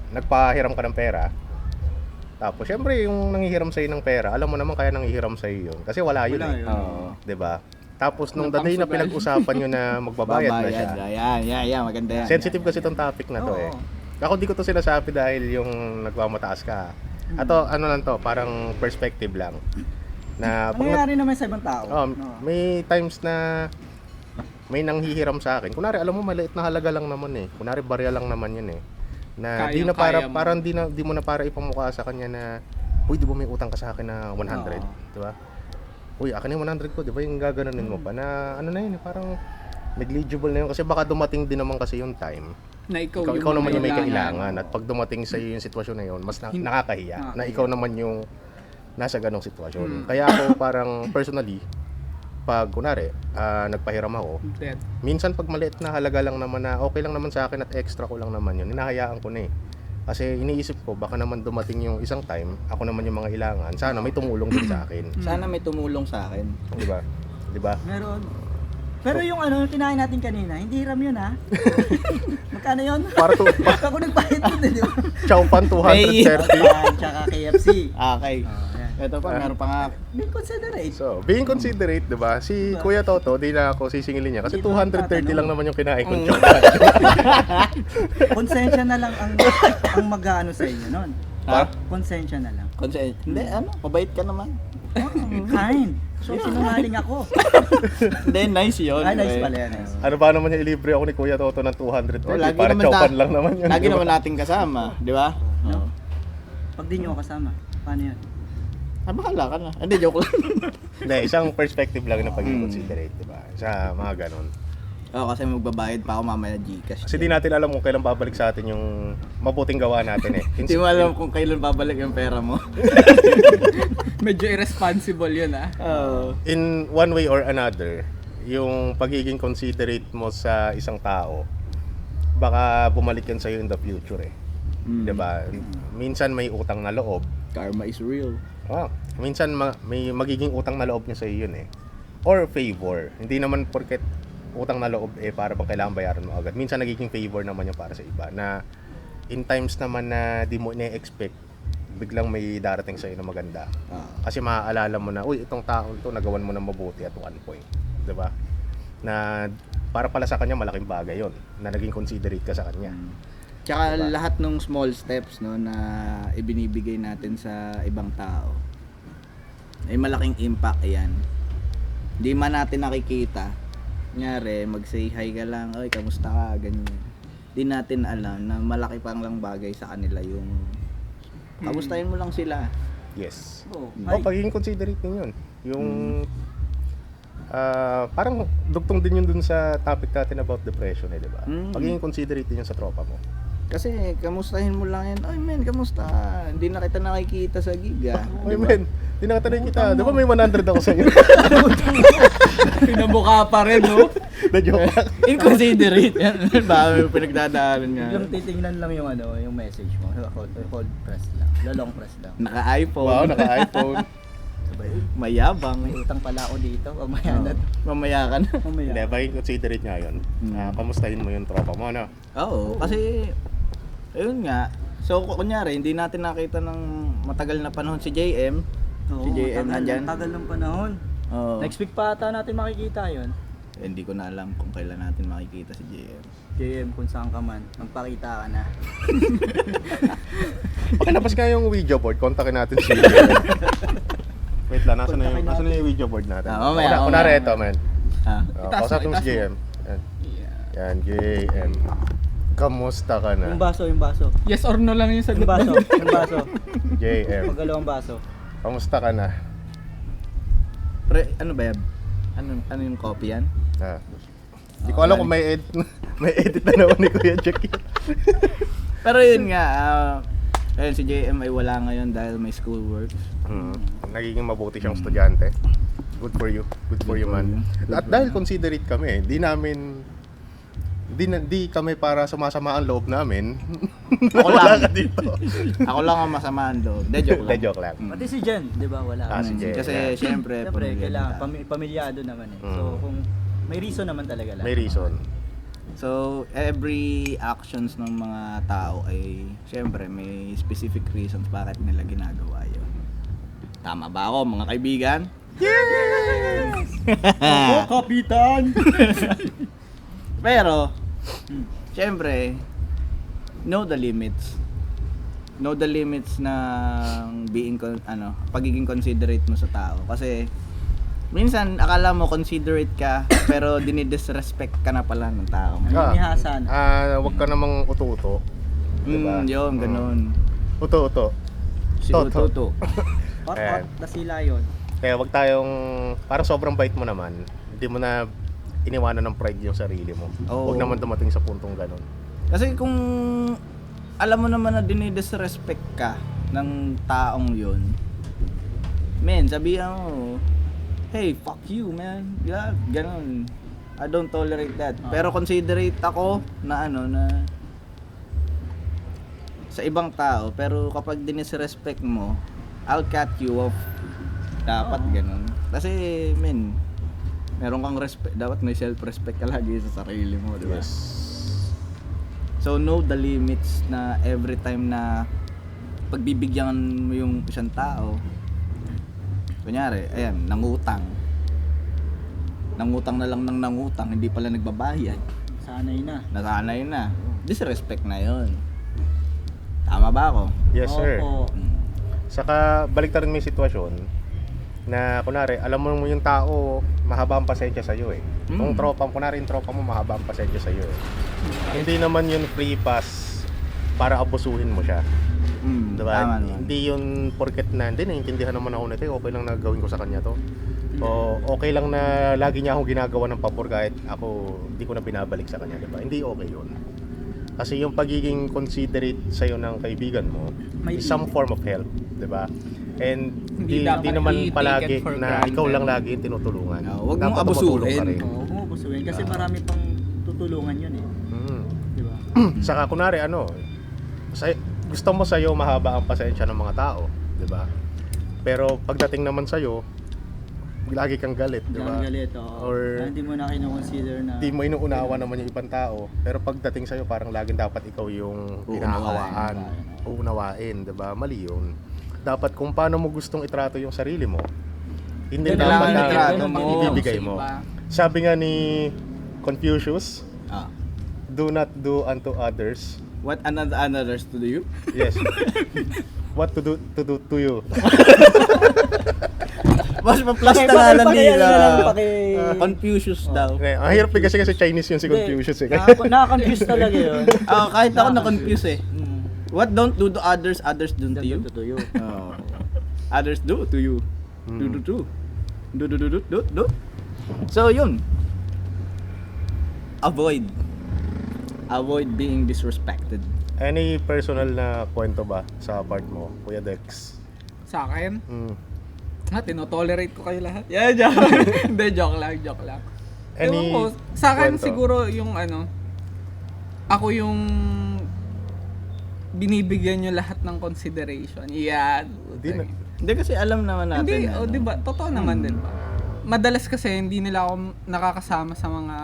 [SPEAKER 3] nagpahiram ka ng pera. Tapos syempre yung nanghihiram sa'yo ng pera, alam mo naman kaya nanghihiram sa'yo yun. Kasi wala yun eh.
[SPEAKER 4] Oo.
[SPEAKER 3] 'Di ba? Tapos nung the day na pinag-usapan nyo na magbabayad na siya.
[SPEAKER 4] Yan, maganda yan.
[SPEAKER 3] Sensitive kasi itong topic na to eh. Ako di ko to sinasabi dahil yung nagmamataas ka. Ato ano lang to, parang perspective lang. Na pag
[SPEAKER 2] Nangyayari naman sa ibang tao.
[SPEAKER 3] may times na may nanghihiram sa akin. Kunwari alam mo maliit na halaga lang naman eh. Kunwari barya lang naman yun eh. Na
[SPEAKER 5] Kayang-kaya
[SPEAKER 3] di na para
[SPEAKER 5] mo.
[SPEAKER 3] parang di mo na para ipamukha sa kanya na uy, di ba may utang ka sa akin na 100,
[SPEAKER 2] Oo.
[SPEAKER 3] di ba? Uy, akin yung 100 ko, di ba? Yung gaganunin mo pa na ano na yun, parang negligible na yun kasi baka dumating din naman kasi yung time.
[SPEAKER 5] Na ikaw,
[SPEAKER 3] Ikaw naman yung may
[SPEAKER 5] kailangan.
[SPEAKER 3] kailangan at pag dumating sa iyo yung sitwasyon na yun, mas
[SPEAKER 5] Hin-
[SPEAKER 3] nakakahiya na ikaw naman yung nasa ganong sitwasyon.
[SPEAKER 5] Hmm.
[SPEAKER 3] Kaya ako parang personally pag kunari nagpahiram ako,
[SPEAKER 5] Dead.
[SPEAKER 3] minsan pag maliit na halaga lang naman na okay lang naman sa akin at extra ko lang naman yun, hinahayaan ko na eh. Kasi iniisip ko baka naman dumating yung isang time, ako naman yung mga ilangan, sana may tumulong din sa akin.
[SPEAKER 4] Sana may tumulong sa akin.
[SPEAKER 3] Di ba? Di ba?
[SPEAKER 2] Meron. Pero yung yung kinain natin kanina, hindi hiram yun ha. Magkano yun?
[SPEAKER 3] Para to,
[SPEAKER 2] Ako nagbayad nun eh, di ba?
[SPEAKER 3] chow pan 230.
[SPEAKER 2] Tsaka KFC.
[SPEAKER 4] Okay.
[SPEAKER 2] Oh, yan.
[SPEAKER 4] Ito pa, meron pa nga.
[SPEAKER 2] Be considerate.
[SPEAKER 3] So, being considerate, 'di ba? Si
[SPEAKER 2] Diba?
[SPEAKER 3] Kuya Toto, di na ako sisingilin niya kasi
[SPEAKER 2] Hindi naman
[SPEAKER 3] 230
[SPEAKER 2] tatanong.
[SPEAKER 3] lang naman yung kinain kong
[SPEAKER 4] Mm.
[SPEAKER 3] chow.
[SPEAKER 2] Konsensya na lang ang mag-ano sa inyo nun.
[SPEAKER 4] Ha?
[SPEAKER 2] Konsensya na lang.
[SPEAKER 4] Hindi, mabait ka naman.
[SPEAKER 2] Kind. So, sinungaling ako.
[SPEAKER 4] Hindi, nice yun.
[SPEAKER 2] Ay, nice
[SPEAKER 4] pre.
[SPEAKER 2] pala yan. Nice.
[SPEAKER 3] Ano ba naman yung ilibre ako ni Kuya Toto ng 230?
[SPEAKER 4] Lagi
[SPEAKER 3] Para
[SPEAKER 4] naman
[SPEAKER 3] chow pan lang naman yun.
[SPEAKER 4] Lagi
[SPEAKER 3] di ba?
[SPEAKER 4] naman natin kasama, di ba?
[SPEAKER 2] No? Pag di nyo ako kasama, paano yan?
[SPEAKER 4] Bahala ka na. Hindi, joke lang.
[SPEAKER 3] Hindi, isang perspective lang na pagiging considerate, 'di ba? Sa mga ganun.
[SPEAKER 4] Oo, kasi magbabayad pa ako mamaya Gcash.
[SPEAKER 3] Kasi di natin alam kung kailan babalik sa atin yung mabuting gawa natin eh.
[SPEAKER 4] Hindi mo alam kung kailan babalik yung pera mo.
[SPEAKER 5] Medyo irresponsible yun
[SPEAKER 4] Oo.
[SPEAKER 3] In one way or another, yung pagiging considerate mo sa isang tao, baka bumalik yan sa'yo in the future eh.
[SPEAKER 4] Mm.
[SPEAKER 3] 'Di ba? Minsan may utang na loob.
[SPEAKER 4] Karma is real.
[SPEAKER 3] Minsan may magiging utang na loob niya sa iyo yun eh. Or favor. Hindi naman porket utang na loob eh para bang kailangan bayaran mo agad. Minsan nagiging favor naman yung para sa iba na in times naman na di mo ine-expect biglang may darating sa iyo na maganda. Kasi maaalala mo na, uy, itong tao to nagawan mo na mabuti at one point. 'Di ba? Na para pala sa kanya malaking bagay 'yon na naging considerate ka sa kanya.
[SPEAKER 4] Tsaka
[SPEAKER 3] Diba?
[SPEAKER 4] lahat ng small steps no na ibinibigay natin sa ibang tao ay malaking impact yan. Hindi man natin nakikita. Kunyari, mag-say hi ka lang, oy, kamusta ka, ganyan. Hindi natin alam na malaki pang lang bagay sa kanila yung kamustahin mo lang sila.
[SPEAKER 3] Yes.
[SPEAKER 2] Oh,
[SPEAKER 3] Pagiging considerate din 'yun. Yung parang dugtong din yun dun sa topic natin about depression eh, 'di ba?
[SPEAKER 4] Mm.
[SPEAKER 3] Pagiging considerate din yun sa tropa mo.
[SPEAKER 4] Kasi kamustahin mo lang yan, oy men, kamusta? Hindi na kita nakikita sa giga.
[SPEAKER 3] Oy men, di na kita nakikita. Di ba may 100 ako sa iyo?
[SPEAKER 5] Pinamukha pa rin, no?
[SPEAKER 3] Na joke lang.
[SPEAKER 4] Inconsiderate yan. Ba, may pinagdadaanan nga.
[SPEAKER 2] Yung titingnan lang yung yung message mo. Hold press lang. Long press lang.
[SPEAKER 4] Naka-iPhone.
[SPEAKER 3] Wow, naka-iPhone.
[SPEAKER 4] Mayabang.
[SPEAKER 2] May utang pala ako dito. Mamaya na.
[SPEAKER 4] Mamaya ka na.
[SPEAKER 2] Mamaya.
[SPEAKER 3] Hindi, pagiging considerate nga yun. Kamustahin mo yung tropa mo, ano?
[SPEAKER 4] Oo, kasi ayun nga. So kunyari, hindi natin nakita ng matagal na panahon si JM. Si JM nandyan.
[SPEAKER 2] Tagal ng panahon.
[SPEAKER 4] Oo.
[SPEAKER 2] Next week pa ata natin makikita yon.
[SPEAKER 4] Hindi ko na alam kung kailan natin makikita si JM.
[SPEAKER 2] JM, kung saan ka man, magpakita ka na.
[SPEAKER 3] Pakinabas nga yung Ouija board, kontakin natin si Wait lang, nasa na yung Ouija board natin?
[SPEAKER 4] Mamaya.
[SPEAKER 3] Kunwari ito, man.
[SPEAKER 4] Ha?
[SPEAKER 3] Kausapin mo si JM. Yan. Yan, JM. Kamusta ka na?
[SPEAKER 2] Yung baso.
[SPEAKER 5] Yes or no lang yung
[SPEAKER 2] Yung
[SPEAKER 5] sagot.
[SPEAKER 2] baso.
[SPEAKER 3] JM.
[SPEAKER 2] Maggalawang baso.
[SPEAKER 3] Kamusta ka na?
[SPEAKER 4] Pre, ano ba yan? Ano yung copy yan?
[SPEAKER 3] Hindi ko alam kung may edit na naman ni Kuya Jack yun.
[SPEAKER 4] Pero yun nga, ayun, si JM ay wala ngayon dahil may schoolwork.
[SPEAKER 3] Nagiging mabuti siyang estudyante. Good for you. Good for you, man. At dahil considerate kami, di kami para sumasama ang loob namin.
[SPEAKER 4] Ako
[SPEAKER 3] Wala
[SPEAKER 4] lang.
[SPEAKER 3] ka dito.
[SPEAKER 4] Ako lang ang masama ang loob. De, joke lang.
[SPEAKER 3] De, joke lang.
[SPEAKER 2] Pati si Jen, di ba? Wala.
[SPEAKER 3] Si Jen.
[SPEAKER 4] Kasi syempre,
[SPEAKER 2] Siyempre,
[SPEAKER 4] pamilya
[SPEAKER 2] kailangan
[SPEAKER 4] nila.
[SPEAKER 2] pamilyado naman eh. So, kung may reason naman talaga lang.
[SPEAKER 3] May reason.
[SPEAKER 4] So, every actions ng mga tao ay syempre may specific reasons bakit nila ginagawa yun. Tama ba ako, mga kaibigan?
[SPEAKER 2] Oo, kapitan!
[SPEAKER 4] Pero, syempre, know the limits. Know the limits ng pagiging considerate mo sa tao. Kasi, minsan, akala mo considerate ka, pero dinidisrespect ka na pala ng tao.
[SPEAKER 2] Inihasan.
[SPEAKER 3] Huwag ka namang ututo Diba?
[SPEAKER 4] Yun, ganun.
[SPEAKER 3] Uto-uto.
[SPEAKER 4] Si
[SPEAKER 3] Toto.
[SPEAKER 4] Toto.
[SPEAKER 3] Ayan.
[SPEAKER 2] Dasila yun.
[SPEAKER 3] Kaya wag tayong, parang sobrang bait mo naman, hindi mo na iniwanan ng pride yung sarili mo.
[SPEAKER 4] Oo.
[SPEAKER 3] Huwag naman dumating sa puntong ganun.
[SPEAKER 4] Kasi kung alam mo naman na dinidisrespect ka ng taong yun, men, sabihan mo, hey, fuck you, man. Yeah, ganun. I don't tolerate that. Pero considerate ako na sa ibang tao, pero kapag dinisrespect mo, I'll cut you off. Dapat ganun. Kasi, men, meron kang respect, dapat may self-respect ka lagi sa sarili mo, di ba?
[SPEAKER 3] Yes.
[SPEAKER 4] So know the limits na every time na pagbibigyan mo yung isang tao. Kunyari, ayan, nangutang. Nangutang na lang ng nangutang, hindi pala nagbabayad.
[SPEAKER 2] Sanay na.
[SPEAKER 4] Nasanay na. Disrespect na yon. Tama ba ako?
[SPEAKER 3] Yes, sir.
[SPEAKER 2] Opo.
[SPEAKER 3] Saka baliktarin mo yung sitwasyon na kunwari, alam mo yung tao, mahaba ang pasensya sa'yo eh. Kung kunwari yung tropa mo, mahaba ang pasensya sa'yo eh. Hindi naman yun free pass para abusuhin mo siya. Diba?
[SPEAKER 4] Tama naman.
[SPEAKER 3] Hindi yun porket na, hindi, naiintindihan naman ako nito, okay lang na gawin ko sa kanya to. O okay lang na lagi niya akong ginagawa ng pabor kahit ako hindi ko na binabalik sa kanya, diba? Hindi okay yun. Kasi yung pagiging considerate sa'yo ng kaibigan mo is some form of help, diba? And
[SPEAKER 5] Hindi
[SPEAKER 3] di
[SPEAKER 5] dapat
[SPEAKER 3] naman
[SPEAKER 5] i-take
[SPEAKER 3] palagi
[SPEAKER 5] it for
[SPEAKER 3] na
[SPEAKER 5] granted.
[SPEAKER 3] ikaw lang lagi yung tinutulungan.
[SPEAKER 4] Huwag mong
[SPEAKER 3] Dapat tumutulong ka
[SPEAKER 4] abusuhin.
[SPEAKER 3] rin.
[SPEAKER 2] Oo, huwag mo busuin kasi marami pang tutulungan yun eh.
[SPEAKER 3] Mm.
[SPEAKER 2] Di ba?
[SPEAKER 3] Saka kunwari gusto mo sa'yo mahaba ang pasensya ng mga tao, di ba? Pero pagdating naman sa'yo, lagi kang galit, di ba?
[SPEAKER 2] Diyan galit, oo.
[SPEAKER 3] Or-
[SPEAKER 2] Na hindi mo na kino-consider na...
[SPEAKER 3] Di mo inuunawa naman yung ibang tao, pero pagdating sa'yo parang laging dapat ikaw yung pinakawaan, uunawain, di ba? Mali yun. Dapat kung paano mo gustong itrato yung sarili mo, hindi dapat
[SPEAKER 4] Kailangan
[SPEAKER 3] na
[SPEAKER 4] itrato mo.
[SPEAKER 3] ibibigay mo. Sabi nga ni Confucius,
[SPEAKER 4] Ah.
[SPEAKER 3] do not do unto others.
[SPEAKER 4] What others to do you?
[SPEAKER 3] Yes. What to do to you.
[SPEAKER 4] Mas pa-plus na nga lang nila.
[SPEAKER 2] Paki...
[SPEAKER 4] Confucius daw.
[SPEAKER 3] Okay, ang hirap eh kasi Chinese yun si Confucius eh.
[SPEAKER 2] Nakaka-confuse talaga yun.
[SPEAKER 4] Kahit ako na-confuse eh. What don't do to others, others do to you?
[SPEAKER 2] To you.
[SPEAKER 4] Oh. Others do to you. Do. Do. So yun. Avoid being disrespected.
[SPEAKER 3] Any personal na kwento ba sa part mo, Kuya Dex?
[SPEAKER 5] Sa akin?
[SPEAKER 3] Mm.
[SPEAKER 5] Tinotolerate ko kayo lahat. Yeah, joke. Hindi, joke lang.
[SPEAKER 3] Any
[SPEAKER 5] Ewan ko, sa akin
[SPEAKER 3] kwento?
[SPEAKER 5] siguro yung ako yung binibigyan nyo lahat ng consideration. Yan.
[SPEAKER 3] Hindi na.
[SPEAKER 4] Hindi kasi alam naman natin.
[SPEAKER 5] Hindi,
[SPEAKER 4] ano.
[SPEAKER 5] di ba? Totoo naman din ba? Madalas kasi hindi nila ako nakakasama sa mga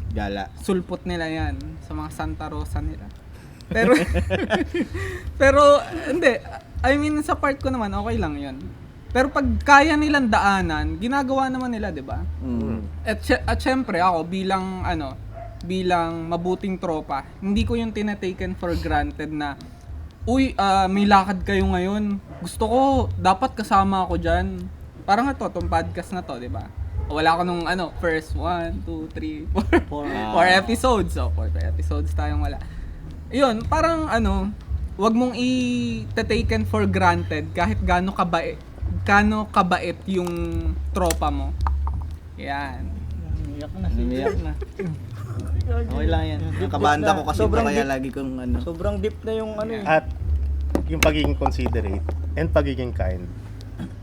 [SPEAKER 4] Gala.
[SPEAKER 5] sulpot nila yan. Sa mga Santa Rosa nila. Pero, hindi. I mean, sa part ko naman, okay lang yun. Pero pag kaya nilang daanan, ginagawa naman nila, di ba? At syempre ako bilang mabuting tropa, hindi ko yung tinataken for granted na uy, may lakad kayo ngayon. Gusto ko, dapat kasama ako dyan. Parang itong podcast na to, di ba? Wala ko nung first 1, 2, 3, 4 4 episodes. So, 4 episodes tayong wala. Yun, parang wag mong i-taken for granted kahit gaano kabait yung tropa mo. Yan.
[SPEAKER 2] Umiyak na.
[SPEAKER 4] Okay lang yan. Yung kabanda ko kasi
[SPEAKER 2] Sobrang
[SPEAKER 4] kaya
[SPEAKER 2] deep.
[SPEAKER 4] lagi kong
[SPEAKER 2] Sobrang deep na yung eh.
[SPEAKER 3] At yung pagiging considerate and pagiging kind,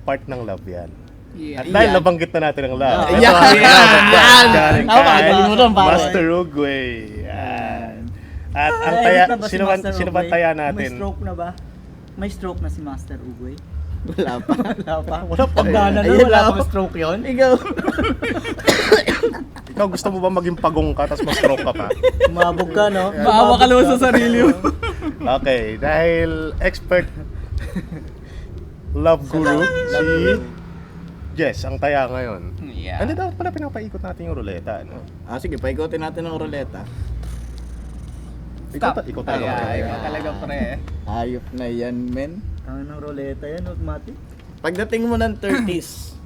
[SPEAKER 3] part ng love yan.
[SPEAKER 5] Yeah.
[SPEAKER 3] At dahil nabanggit na natin ang love.
[SPEAKER 4] Yan!
[SPEAKER 3] Galing
[SPEAKER 2] Tama,
[SPEAKER 3] kay
[SPEAKER 2] kalimutan pa.
[SPEAKER 3] Master Uguay. Yan. At ang sino ba taya natin?
[SPEAKER 2] May stroke na ba? May stroke na si Master Uguay?
[SPEAKER 4] Wala pa.
[SPEAKER 3] Wala pa.
[SPEAKER 2] Pagdana na,
[SPEAKER 4] Ayun
[SPEAKER 2] wala
[SPEAKER 4] lang.
[SPEAKER 2] pang stroke yun?
[SPEAKER 4] Ikaw.
[SPEAKER 3] Ikaw gusto mo ba maging pagong ka tapos ma-stroke ka pa?
[SPEAKER 2] Umabog ka, no?
[SPEAKER 5] Maawa ka naman sa sarili mo.
[SPEAKER 3] Okay, dahil expert love guru si Jess ang taya ngayon.
[SPEAKER 5] Yeah.
[SPEAKER 3] Ano dapat pala pinapaikot natin yung ruleta, no?
[SPEAKER 4] Sige, paikutin natin ng ruleta.
[SPEAKER 3] Ikot tayo.
[SPEAKER 5] Iba talaga pre.
[SPEAKER 4] Hayop na yan, men.
[SPEAKER 2] Ang ng roleta yan, automatic.
[SPEAKER 4] Pagdating mo ng 30s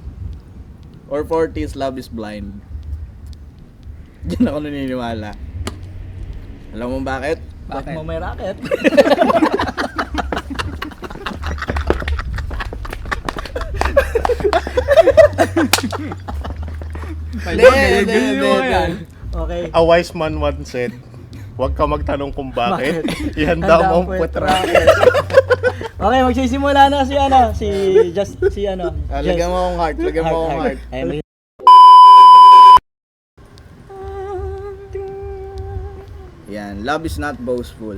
[SPEAKER 4] or 40s, love is blind. Diyan ako naniniwala. Alam mo bakit?
[SPEAKER 2] Bakit mo may racket?
[SPEAKER 4] Hindi.
[SPEAKER 2] Okay.
[SPEAKER 3] A wise man once said, huwag ka magtanong kung bakit. Ihanda mo ang puwet racket.
[SPEAKER 2] Okay, magsisimula na si
[SPEAKER 4] Lagyan mo akong heart, lagyan mo akong heart.
[SPEAKER 2] Ay, may...
[SPEAKER 4] Yan, love is not boastful.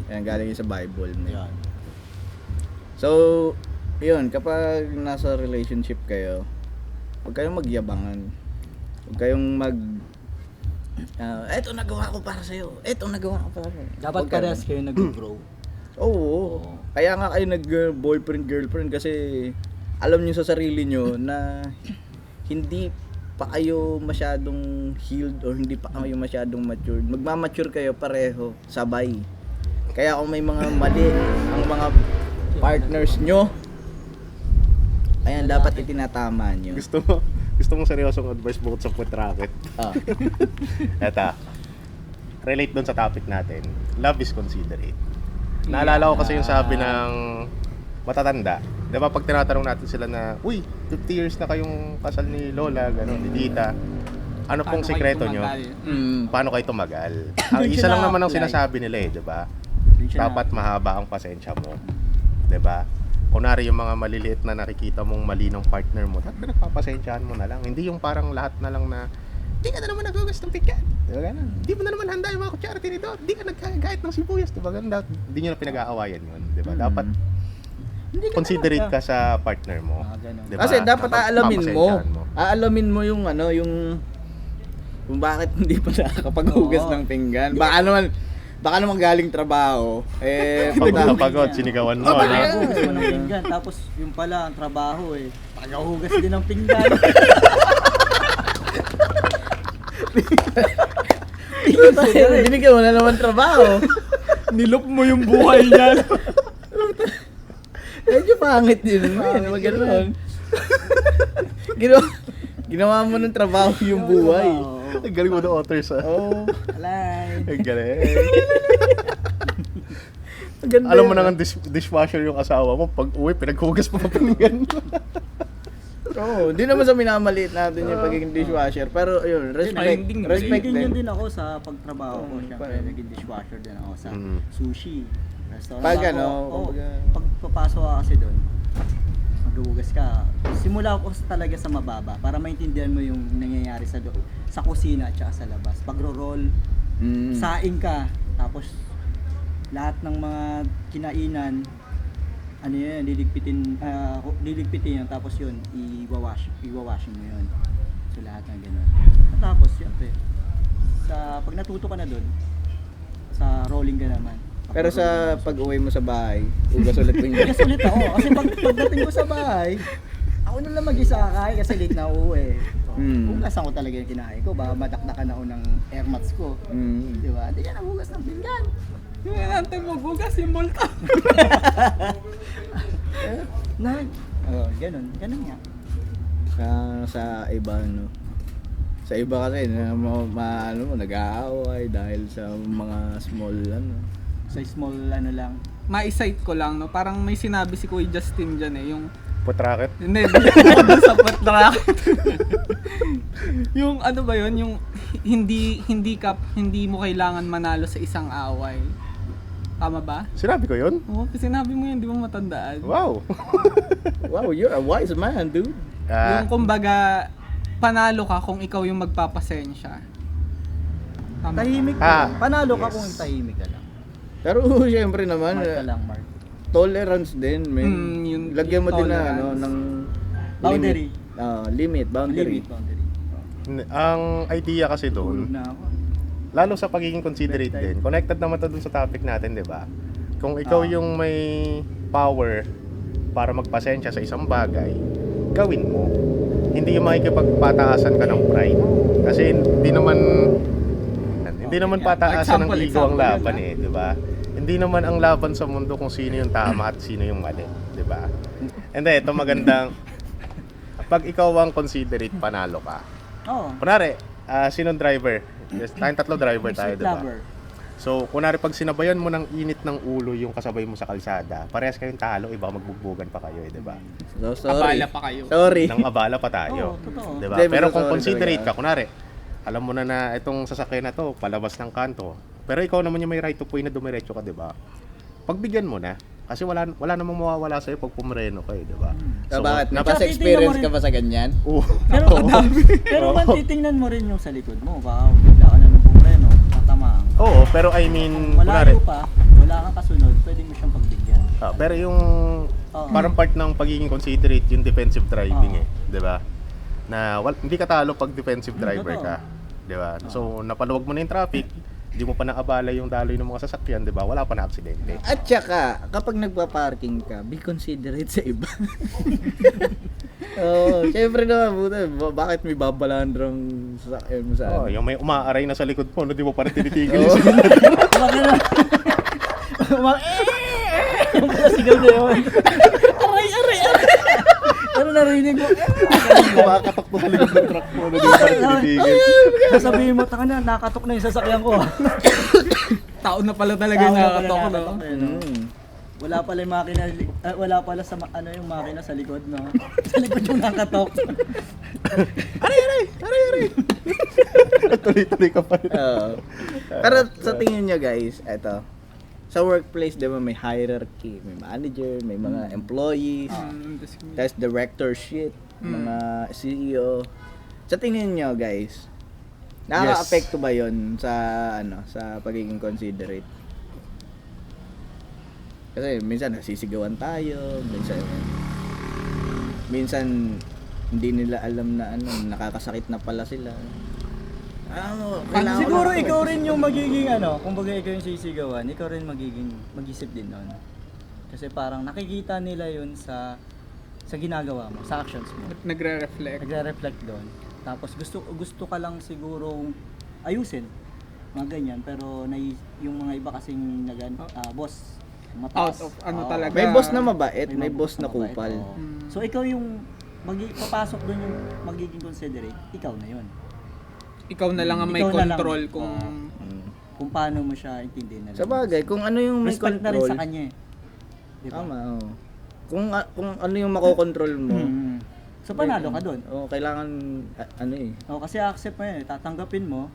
[SPEAKER 4] Yan, galing yun sa Bible.
[SPEAKER 2] Yan.
[SPEAKER 4] So, yun, kapag nasa relationship kayo, huwag kayong magyabangan. Huwag kayong eto nagawa ko para sa'yo. Eto nagawa ko para sa'yo.
[SPEAKER 2] Dapat
[SPEAKER 4] Huwag
[SPEAKER 2] parehas
[SPEAKER 4] ganun.
[SPEAKER 2] kayo nag-grow.
[SPEAKER 4] Oo. Kaya nga kayo nag-boyfriend, girlfriend kasi alam nyo sa sarili nyo na hindi pa kayo masyadong healed or hindi pa kayo masyadong matured. Magmamature kayo pareho, sabay. Kaya kung may mga mali ang mga partners nyo, ayan, dapat itinatama nyo.
[SPEAKER 3] Gusto mo seryosong advice bukod sa puwet racket?
[SPEAKER 4] Ah.
[SPEAKER 3] Eto, relate doon sa topic natin. Love is considerate. Naalala ko kasi yung sabi ng matatanda. Di ba pag tinatanong natin sila na, uy, 50 years na kayong kasal ni Lola, gano'n, ni Tita. Ano pong sekreto nyo? Paano kayo tumagal? Ang isa lang naman ang sinasabi nila di ba? Dapat mahaba ang pasensya mo. Di ba? Kunwari yung mga maliliit na nakikita mong mali ng partner mo, dapat nagpapasensyahan mo na lang. Hindi yung parang lahat na lang na, di ka na naman nagugas ng pinggan. Diba ganun? Di mo na naman handa yung mga kutsara tinidor. Di ka nagkagait ng sibuyas. Diba ganun? Hindi nyo na pinag-aawayan yun. Diba? Dapat considerate ka sa partner mo. Diba?
[SPEAKER 4] Kasi dapat aalamin mo.
[SPEAKER 3] Papasensyahan mo.
[SPEAKER 4] Aalamin mo yung yung kung bakit hindi pa nakakapaghugas ng pinggan. Baka naman galing trabaho,
[SPEAKER 3] Pagod, sinigawan mo.
[SPEAKER 2] Paghuhugas mo ng pinggan, tapos yung pala ang trabaho paghuhugas din ng pinggan.
[SPEAKER 4] Binigyan mo na naman trabaho.
[SPEAKER 5] Nilop mo yung buhay niya.
[SPEAKER 4] Medyo pangit din. Wag gano'n. Ginawa mo ng trabaho yung buhay.
[SPEAKER 3] Ang galing mo na authors
[SPEAKER 4] Oh,
[SPEAKER 2] Alay.
[SPEAKER 3] Ang galing.
[SPEAKER 4] ganda.
[SPEAKER 3] Alam mo na nga dishwasher yung asawa mo, pag uwi, pinaghugas mo pa pinggan.
[SPEAKER 4] Oo, hindi naman sa minamaliit natin yung pagiging dishwasher. Pero yun, respect
[SPEAKER 2] Ganyan
[SPEAKER 4] din.
[SPEAKER 2] din ako sa pagtrabaho ko. Siyempre, naging dishwasher din ako sa sushi. Restaurant
[SPEAKER 4] Pag
[SPEAKER 2] ako.
[SPEAKER 4] ano,
[SPEAKER 2] Pag papasok ka kasi doon, maghuhugas ka. Simula ko talaga sa mababa para maintindihan mo yung nangyayari sa kusina at saka sa labas. Pagro-roll, saing ka, tapos lahat ng mga kinainan, ano yun, liligpitin yun, tapos yun, iwawashing mo yun. So lahat ng gano'n. At tapos, syempre, pag natuto ka na doon, sa rolling ka naman.
[SPEAKER 4] Pero sa pag-uwi mo sa bahay, hugas ulit pinggan.
[SPEAKER 2] Hugas ulit ako, kasi pagdating ko sa bahay, ako na lang mag-isa kakain kasi late na uuwi. Hugasan ko talaga yung kinain ko, baka madakdakan ako ng air mats ko. Di ba? Hindi ka naghugas ng pinggan.
[SPEAKER 5] Yung natin maghugas, yung multa.
[SPEAKER 2] Ganun nga.
[SPEAKER 4] Sa iba, no? Sa iba kasi, nag-aaway dahil sa mga small,
[SPEAKER 2] Sa small lang.
[SPEAKER 5] Ma-excite ko lang, no? Parang may sinabi si Kuya Justin dyan yung
[SPEAKER 3] Puwet racket?
[SPEAKER 5] hindi, doon sa patrak. Yung ano ba yun, yung hindi mo kailangan manalo sa isang away. Tama ba?
[SPEAKER 3] Sinabi ko yun?
[SPEAKER 5] Oo, sinabi mo yun, di mo matandaan.
[SPEAKER 3] Wow!
[SPEAKER 4] Wow, you're a wise man, dude.
[SPEAKER 5] Yung kumbaga, panalo ka kung ikaw yung magpapasensya. Tama ba?
[SPEAKER 2] Tahimik ka. Panalo ka
[SPEAKER 3] yes.
[SPEAKER 2] kung tahimik ka lang.
[SPEAKER 4] Pero syempre naman,
[SPEAKER 2] Mark ka lang, Mark.
[SPEAKER 4] tolerance din, man.
[SPEAKER 5] Yung
[SPEAKER 4] Lagyan mo din na
[SPEAKER 5] tolerance.
[SPEAKER 4] ng
[SPEAKER 2] Boundary.
[SPEAKER 4] boundary.
[SPEAKER 2] Boundary.
[SPEAKER 3] Ang idea kasi doon,
[SPEAKER 2] Na ako.
[SPEAKER 3] lalo sa pagiging considerate din, connected naman to dun sa topic natin, di ba? Kung ikaw yung may power para magpasensya sa isang bagay, gawin mo. Hindi yung makikipagpataasan ka ng pride. Kasi hindi naman pataasan ng ego ang laban di ba? Hindi naman ang laban sa mundo kung sino yung tama at sino yung mali, di ba? And then, ito magandang, pag ikaw ang considerate, panalo ka.
[SPEAKER 2] Oo.
[SPEAKER 3] Kunwari, sinong driver? Yes, tayong tatlo driver tayo,
[SPEAKER 2] Sweet
[SPEAKER 3] di ba?
[SPEAKER 2] lover.
[SPEAKER 3] So, kunwari pag sinabayan mo ng init ng ulo yung kasabay mo sa kalsada, parehas kayong talo, iba magbugbugan pa kayo, di ba?
[SPEAKER 4] So, sorry.
[SPEAKER 5] Abala pa kayo.
[SPEAKER 4] Sorry.
[SPEAKER 3] Nang abala pa tayo.
[SPEAKER 2] Oo, totoo.
[SPEAKER 3] Di ba?
[SPEAKER 4] Hindi,
[SPEAKER 3] Pero
[SPEAKER 4] pero
[SPEAKER 3] kung
[SPEAKER 4] sorry
[SPEAKER 3] considerate
[SPEAKER 4] talaga.
[SPEAKER 3] ka, kunwari, alam mo na itong sasakyan na to, palabas ng kanto. Pero ikaw naman yung may right of way na dumiretso ka, di ba? Pagbigyan mo na. Kasi wala namang mawawala sa'yo pag pumreno ka, di ba?
[SPEAKER 4] So, bakit?
[SPEAKER 2] Tsaka
[SPEAKER 4] Napas-experience
[SPEAKER 2] titignan mo
[SPEAKER 4] ka ba sa ganyan?
[SPEAKER 3] Oo.
[SPEAKER 2] Pero man titingnan mo rin yung sa likod mo, baka bigla ka na ng bumreno, tatamaan ka.
[SPEAKER 3] Oo, pero I mean,
[SPEAKER 2] Kung
[SPEAKER 3] kunwari,
[SPEAKER 2] malayo pa, wala kang kasunod, pwede mo siyang pagbigyan.
[SPEAKER 3] pero yung
[SPEAKER 2] Oo.
[SPEAKER 3] parang part ng pagiging considerate yung defensive driving
[SPEAKER 2] Oo.
[SPEAKER 3] di ba? Na hindi ka talo pag defensive driver
[SPEAKER 2] totoo.
[SPEAKER 3] ka, di ba? So napaluwag mo na yung traffic, hindi mo pa naabala yung daloy ng mga sasakyan, di ba? Wala pa na aksidente.
[SPEAKER 4] At saka, kapag nagpa-parking ka, be considerate sa iba. Oo, syempre naman, buta, bakit may babalandrang sasakyan mo sa
[SPEAKER 3] Oh, yung may umaaray na sa likod mo, no, di mo pa rin tinitigil
[SPEAKER 4] Oo.
[SPEAKER 3] yung signal.
[SPEAKER 2] Baka na. Yung pala sigaw na yun. Aray. Pero narinig mo,
[SPEAKER 3] Kumakatak mo sa likod ng truck mo, no, di mo pa rin tinitigil.
[SPEAKER 2] sasabihin mo, taka na, nakatok na yung sasakyan ko.
[SPEAKER 5] Tao na pala talaga yung nakatok, no?
[SPEAKER 4] Mm.
[SPEAKER 2] Wala pala yung makina, wala pala sa yung makina sa likod, no? Sa likod yung nakatok.
[SPEAKER 3] Aray! Tuloy-tuloy ka pa rin.
[SPEAKER 4] Oo. Pero sa tingin nyo guys, eto, sa workplace, di ba may hierarchy, may manager, may mga employees, tapos directorship, mga CEO. Sa tingin nyo guys, nakaka-apekto ba yon sa sa pagiging considerate? Kasi minsan nasisigawan tayo, minsan hindi nila alam na nakakasakit na pala sila. Kailangan
[SPEAKER 2] Siguro
[SPEAKER 4] ko-
[SPEAKER 2] ikaw rin yung magiging kumbaga ikaw yung sisigawan, ikaw rin magiging mag-isip din nun. Kasi parang nakikita nila yun sa ginagawa mo, sa actions mo.
[SPEAKER 5] Nagre-reflect.
[SPEAKER 2] Nagre-reflect doon. Tapos gusto ka lang siguro ayusin, mga ganyan, pero yung mga iba kasing boss, mataas.
[SPEAKER 5] Out of ano
[SPEAKER 2] Oo.
[SPEAKER 5] talaga.
[SPEAKER 4] May boss na mabait, may
[SPEAKER 2] mga
[SPEAKER 4] boss na
[SPEAKER 2] mabait,
[SPEAKER 4] kupal.
[SPEAKER 2] oo. So ikaw yung papasok doon yung magiging considerate, ikaw na yun.
[SPEAKER 5] Ikaw na lang ang may
[SPEAKER 2] Ikaw na lang.
[SPEAKER 5] control kung
[SPEAKER 2] Oo. Kung paano mo siya intindihin na lang.
[SPEAKER 4] Sa bagay, kung ano yung may
[SPEAKER 2] Respect na rin
[SPEAKER 4] control.
[SPEAKER 2] sa kanya eh. Di ba?
[SPEAKER 4] Tama, oo. Kung ano yung makokontrol mo.
[SPEAKER 2] Mm. So panalo ka doon.
[SPEAKER 4] Kailangan
[SPEAKER 2] Kasi accept mo yan, tatanggapin mo,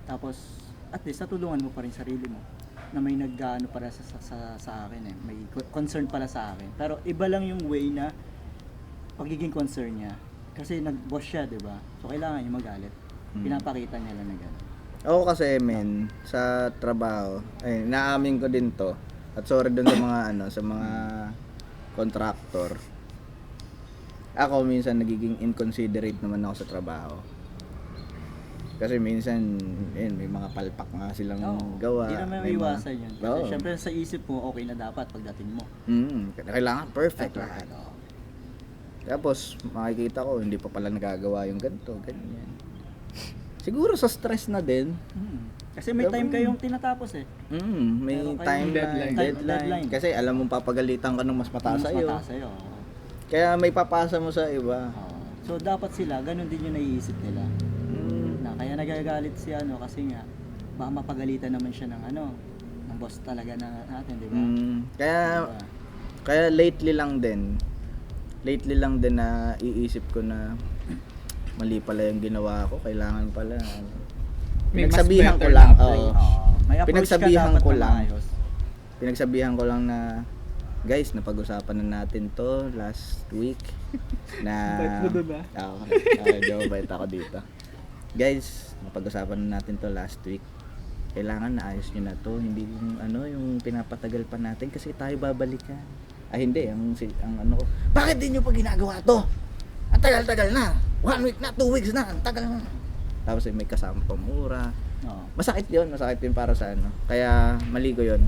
[SPEAKER 2] tapos at least natulungan mo pa rin sarili mo na may nag-ano para sa akin eh, may concern pala sa akin. Pero iba lang yung way na pagiging concern niya. Kasi nag-boss siya, di ba? So kailangan niya magalit. Pinapakita niya lang na gano'n.
[SPEAKER 4] Ako kasi sa trabaho, naamin ko din to. At sorry dun sa mga sa mga contractor. Ako minsan nagiging inconsiderate naman ako sa trabaho. Kasi minsan, may mga palpak nga silang gawa.
[SPEAKER 2] Hindi naman
[SPEAKER 4] may
[SPEAKER 2] may iwasan yun. Kasi
[SPEAKER 4] Oo.
[SPEAKER 2] syempre sa isip mo, okay na dapat pagdating mo.
[SPEAKER 4] Kailangan perfect lahat. Tapos, makikita ko, hindi pa pala nagagawa yung ganito, ganyan. Siguro sa stress na din.
[SPEAKER 2] Kasi may time kayong tinatapos eh.
[SPEAKER 4] May
[SPEAKER 2] Meron kayong
[SPEAKER 4] timeline, deadline. Kasi alam mong papagalitan ka ng mas mataas
[SPEAKER 2] Mas
[SPEAKER 4] sa'yo.
[SPEAKER 2] mataas sa'yo. Oo.
[SPEAKER 4] Kaya may papasa mo sa iba.
[SPEAKER 2] Oo. So dapat sila, ganun din yung naiisip nila. Na kaya nagagalit si kasi nga baka mapagalitan naman siya ng ng boss talaga natin, di ba?
[SPEAKER 4] Kaya
[SPEAKER 2] Diba?
[SPEAKER 4] kaya lately lang din na iisip ko na mali pala yung ginawa ko, kailangan pala
[SPEAKER 5] May mas
[SPEAKER 4] pinagsabihan ko
[SPEAKER 5] better
[SPEAKER 4] lang.
[SPEAKER 5] na
[SPEAKER 4] Oo.
[SPEAKER 2] May approach
[SPEAKER 4] Pinagsabihan
[SPEAKER 2] ka dapat
[SPEAKER 4] ko
[SPEAKER 2] na
[SPEAKER 4] lang.
[SPEAKER 2] maayos.
[SPEAKER 4] Pinagsabihan ko lang na guys, napag-usapan na natin to last week na
[SPEAKER 5] Bait mo dun,
[SPEAKER 4] bait ako dito. Guys, napag-usapan na natin to last week. Kailangan naayos nyo na to, hindi yung yung pinapatagal pa natin kasi tayo babalikan. Hindi, ang ko, bakit di nyo pa ginagawa to? Ang tagal-tagal na. 1 week na, 2 weeks na, ang tagal na. Tapos may kasama pamura.
[SPEAKER 2] Oo.
[SPEAKER 4] Masakit yun para sa Kaya mali ko yun.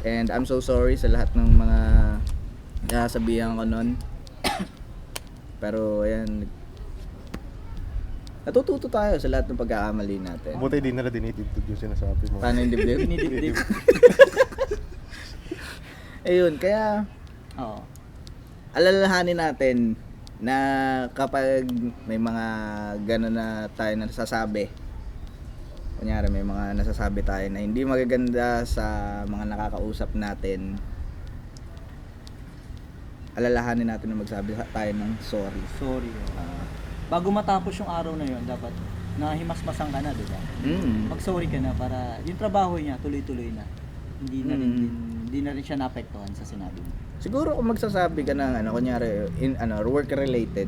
[SPEAKER 4] And I'm so sorry sa lahat ng mga nasabihan ko nun. Pero ayan, natututo tayo sa lahat ng pagkakamali natin.
[SPEAKER 3] Buti di nila dinititid yung sinasabi mo.
[SPEAKER 4] Paano yung dibdib?
[SPEAKER 2] Dinidibdib.
[SPEAKER 4] Ayun, kaya
[SPEAKER 2] Oo.
[SPEAKER 4] alalahanin natin na kapag may mga gano'n na tayo nasasabi, kunyari may mga nasasabi tayo na hindi magaganda sa mga nakakausap natin, alalahanin natin na magsabi tayo ng sorry.
[SPEAKER 2] Sorry. Bago matapos yung araw na yun, dapat nahimasmasan ka na, di ba? Mag-sorry ka na para yung trabaho niya tuloy-tuloy na. Hindi na rin siya naapektuhan sa sinabi mo.
[SPEAKER 4] Siguro kung magsasabi ka ng kunyari work related,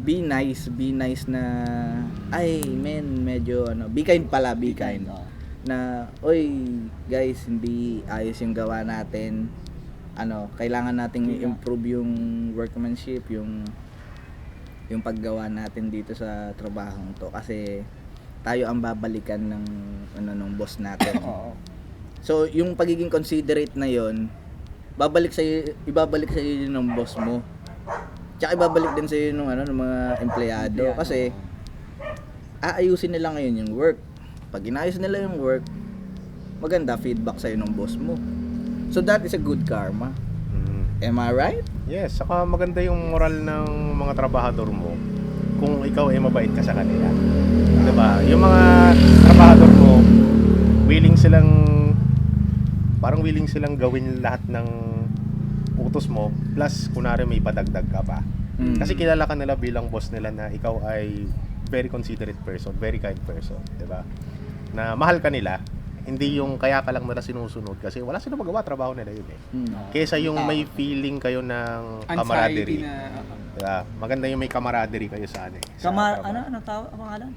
[SPEAKER 4] be nice na ay men medyo be kind pala, be kind. Na oy guys, hindi ayos yung gawa natin. Kailangan nating i-improve yung workmanship, yung paggawa natin dito sa trabahong to kasi tayo ang babalikan ng boss natin. So yung pagiging considerate na yon, ibabalik sa iyo ng boss mo. Tsaka ibabalik din sa iyo ng mga empleyado kasi aayusin nila ngayon yung work. Pag inayos nila yung work, maganda feedback sa iyo ng boss mo. So that is a good karma. Am I right?
[SPEAKER 3] Yes, saka maganda yung moral ng mga trabahador mo kung ikaw ay mabait ka sa kanila. Diba? Yung mga trabahador mo, willing silang gawin lahat ng utos mo, plus kunwari may padagdag ka pa. Kasi kilala ka nila bilang boss nila na ikaw ay very considerate person, very kind person, diba? Na mahal ka nila, hindi yung kaya ka lang nila sinusunod kasi wala silang magawa, trabaho nila yun eh. Kesa yung may feeling kayo ng camaraderie. Diba? Maganda yung may camaraderie kayo sa
[SPEAKER 2] Ano tawag ang pangalan?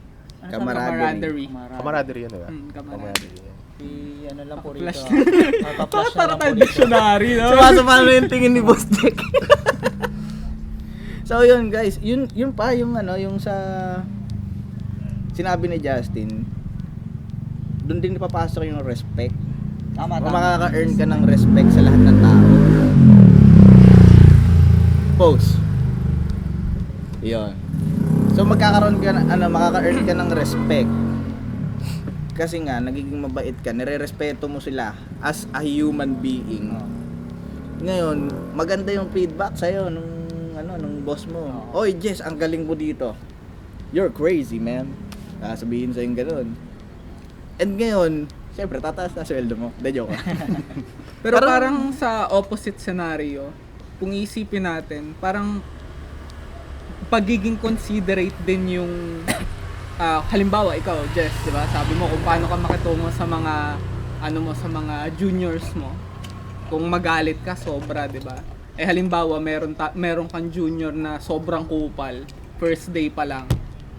[SPEAKER 5] Camaraderie.
[SPEAKER 3] Camaraderie yun, diba?
[SPEAKER 5] Camaraderie.
[SPEAKER 2] Lang po rito.
[SPEAKER 5] Flash.
[SPEAKER 2] Papaplash
[SPEAKER 5] Para
[SPEAKER 2] na lang
[SPEAKER 5] tayo
[SPEAKER 2] po dito.
[SPEAKER 5] dictionary, no?
[SPEAKER 4] Sumasama na yung tingin ni Boss Jack. So yun guys, yun pa yung sa sinabi ni Justin. Doon din papasok yung respect.
[SPEAKER 2] Tama.
[SPEAKER 4] Makaka-earn ka ng respect sa lahat ng tao. Pause. Yun. So makaka-earn ka ng respect. Kasi nga nagiging mabait ka, nirerespeto mo sila as a human being. Ngayon, maganda yung feedback sa iyo nung boss mo. Oy, Jess, ang galing mo dito. You're crazy, man. Sabihin sa yung ganoon. And ngayon, syempre tataas na sweldo mo. De joke.
[SPEAKER 5] Pero parang sa opposite scenario, kung isipin natin, parang pagiging considerate din yung halimbawa ikaw, Jess, 'di ba? Sabi mo kung paano ka makitungo sa mga sa mga juniors mo. Kung magalit ka sobra, 'di ba? Halimbawa meron kang junior na sobrang kupal, first day pa lang,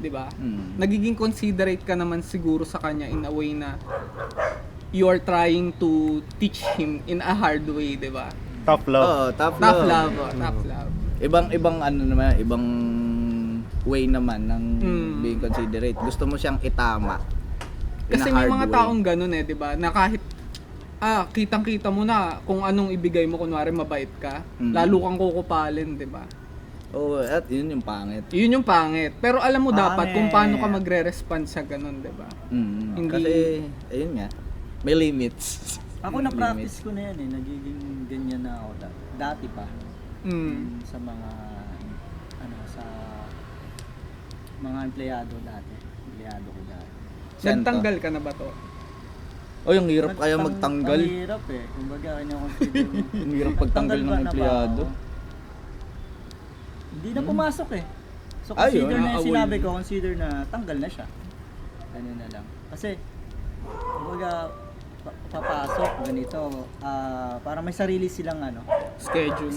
[SPEAKER 5] 'di ba? Nagiging considerate ka naman siguro sa kanya in a way na you are trying to teach him in a hard way, 'di ba?
[SPEAKER 3] Tough love.
[SPEAKER 4] Tough
[SPEAKER 5] Tough
[SPEAKER 4] love.
[SPEAKER 5] love.
[SPEAKER 4] Ibang ibang way naman ng being considerate. Gusto mo siyang itama.
[SPEAKER 5] Kasi may mga taong ganun 'di ba? Na kahit kitang-kita mo na kung anong ibigay mo, kunwari mabait ka, lalo kang kukupalin, 'di ba?
[SPEAKER 4] At yun yung pangit.
[SPEAKER 5] Yun yung pangit. Pero alam mo dapat kung paano ka magre-respond sa ganun, 'di ba? Hindi
[SPEAKER 4] Kasi ayun nga, may limits.
[SPEAKER 2] Ako na-practice ko na yan nagiging ganyan na ako dati pa. Sa mga sa mga empleyado ko dati.
[SPEAKER 5] Nagtanggal ka na ba to?
[SPEAKER 4] Yung hirap kaya magtanggal.
[SPEAKER 2] Ang hirap kumbaga kanya-consider mo.
[SPEAKER 4] Ang hirap pagtanggal ng empleyado.
[SPEAKER 2] Hindi na pumasok So consider na yung sinabi ko, consider na tanggal na siya. Ganun na lang. Kasi kumbaga papasok ganito, para may sarili silang schedule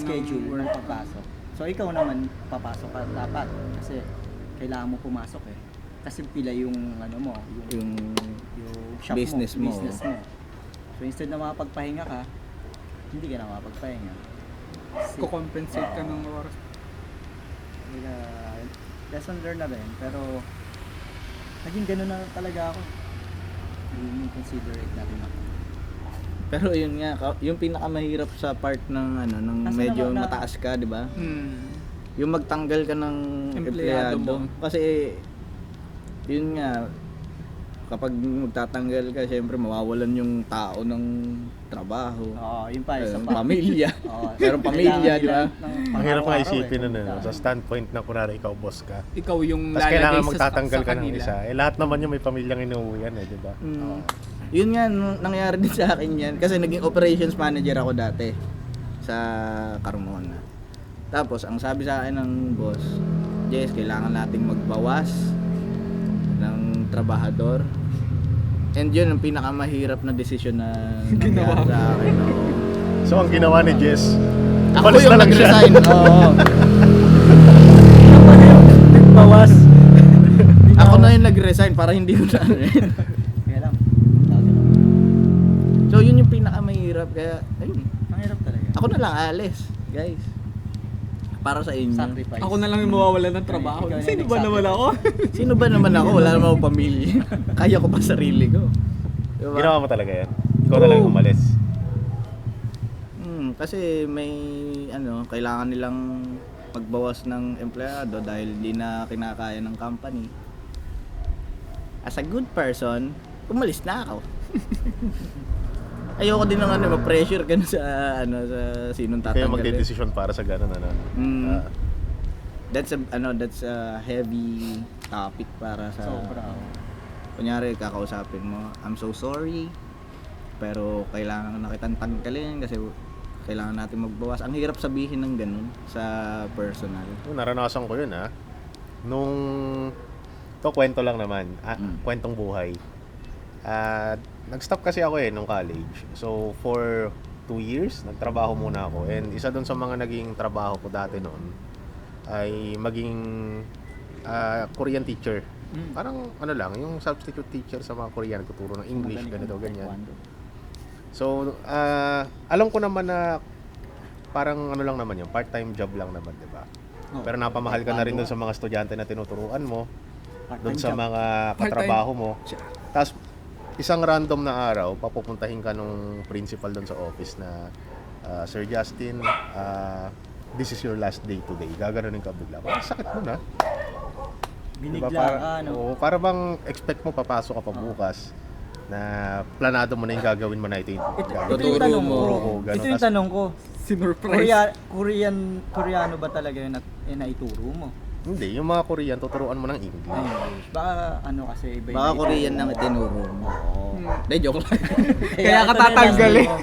[SPEAKER 2] ng papasok. So ikaw naman papasok ka dapat kasi kailangan mo pumasok kasi pila yung yung shop
[SPEAKER 4] business mo.
[SPEAKER 2] So instead na makapagpahinga ka, hindi ka na makapagpahinga.
[SPEAKER 5] Ko-compensate ka ng oras.
[SPEAKER 2] Lesson learned na rin, pero naging gano'n na talaga ako. Hindi considerate na rin ako.
[SPEAKER 4] Pero yun nga, yung pinakamahirap sa part ng ng medyo mataas ka, 'di ba? Yung magtanggal ka ng empleyado. Kasi yun nga, kapag magtatanggal ka, syempre mawawalan yung tao ng trabaho.
[SPEAKER 2] Oo, yun pa, isa pa.
[SPEAKER 4] Pamilya.
[SPEAKER 2] Oo.
[SPEAKER 4] Meron pamilya,
[SPEAKER 2] Kailangan
[SPEAKER 4] di ba?
[SPEAKER 2] nila ng
[SPEAKER 3] Ang hirap nga
[SPEAKER 2] pang-araw-araw
[SPEAKER 3] isipin
[SPEAKER 2] eh.
[SPEAKER 3] nun, sa standpoint na kunwari ikaw boss ka.
[SPEAKER 5] Ikaw yung
[SPEAKER 3] Tapos kailangan
[SPEAKER 5] lalagay
[SPEAKER 3] magtatanggal
[SPEAKER 5] sa
[SPEAKER 3] ka ng
[SPEAKER 5] kanila.
[SPEAKER 3] isa. Eh lahat naman yung may pamilyang inuuwian eh, di ba?
[SPEAKER 4] Yun nga, nangyari din sa akin yan. Kasi naging operations manager ako dati sa Carmona. Tapos, ang sabi sa akin ng boss, Jess, kailangan nating magbawas ng trabahador. And yun, ang pinakamahirap na desisyon na nangyari sa akin. Oo.
[SPEAKER 3] So ang ginawa ni Jess,
[SPEAKER 4] Ako
[SPEAKER 3] umalis
[SPEAKER 4] yung
[SPEAKER 3] na lang siya.
[SPEAKER 4] nag-resign. Oo.
[SPEAKER 2] Nagbawas.
[SPEAKER 4] Ako na yung nag-resign para hindi ko na rin.
[SPEAKER 2] Kaya lang.
[SPEAKER 4] So yun yung pinakamahirap. Kaya, ayun.
[SPEAKER 2] Ang hirap talaga.
[SPEAKER 4] Ako na lang alis, guys. Para sa inyo.
[SPEAKER 2] Sacrifice.
[SPEAKER 5] Ako na lang yung mawawalan ng trabaho.
[SPEAKER 2] Ikaw na
[SPEAKER 5] Sino
[SPEAKER 2] yung
[SPEAKER 5] ba naman ako?
[SPEAKER 4] Sino ba naman ako? Wala naman akong pamilya. Kaya ko pa sarili ko. Diba?
[SPEAKER 3] Ginawa mo talaga yan. Ikaw na lang umalis.
[SPEAKER 4] Kasi may kailangan nilang pagbawas ng empleyado dahil di na kinakaya ng company. As a good person, umalis na ako. Ayoko din ng ma-pressure ka na sa sa sinong
[SPEAKER 3] Kaya
[SPEAKER 4] tatanggalin.
[SPEAKER 3] magdedesisyon para sa ganun ano.
[SPEAKER 4] Mm. That's a heavy topic para sa
[SPEAKER 2] Sobra.
[SPEAKER 4] kunyari kakausapin mo, I'm so sorry pero kailangan na kitang tanggalin kasi kailangan natin magbawas. Ang hirap sabihin ng ganun sa personal.
[SPEAKER 3] Naranasan ko yun Nung to kwento lang naman, kwentong buhay. Nag-stop kasi ako nung college. So for 2 years nagtrabaho muna ako, and isa doon sa mga naging trabaho ko dati noon ay maging Korean teacher. Parang yung substitute teacher sa mga Korean, tuturo ng English, ganito, ganyan. So, alam ko naman na parang lang naman yun, part-time job lang naman, di ba? Pero napamahal ka na rin doon sa mga estudyante na tinuturuan mo, doon sa mga katrabaho mo. Tapos, isang random na araw, papupuntahin ka nung principal doon sa office na, Sir Justin, this is your last day today. Gaganunin ka bigla. Parang sakit mo na.
[SPEAKER 2] Binigla
[SPEAKER 3] Diba?
[SPEAKER 2] ka,
[SPEAKER 3] Oo, para bang expect mo papasok ka pa bukas na planado mo na yung gagawin mo na ito yung
[SPEAKER 2] Ito
[SPEAKER 3] gagawin
[SPEAKER 2] yung tanong ko.
[SPEAKER 3] Oo, ganun.
[SPEAKER 2] Ito yung
[SPEAKER 3] Tas-
[SPEAKER 2] tanong ko.
[SPEAKER 5] Sinurprise.
[SPEAKER 2] Koreano ba talaga yung naituro mo?
[SPEAKER 3] Hindi, yung mga Korean, tuturuan mo ng English.
[SPEAKER 2] English. Baka kasi iba-iba.
[SPEAKER 4] Baka Korean nang itinuro mo. Hindi, joke lang.
[SPEAKER 5] Kaya ka
[SPEAKER 2] ito na yung last
[SPEAKER 5] tatanggal
[SPEAKER 2] day mo.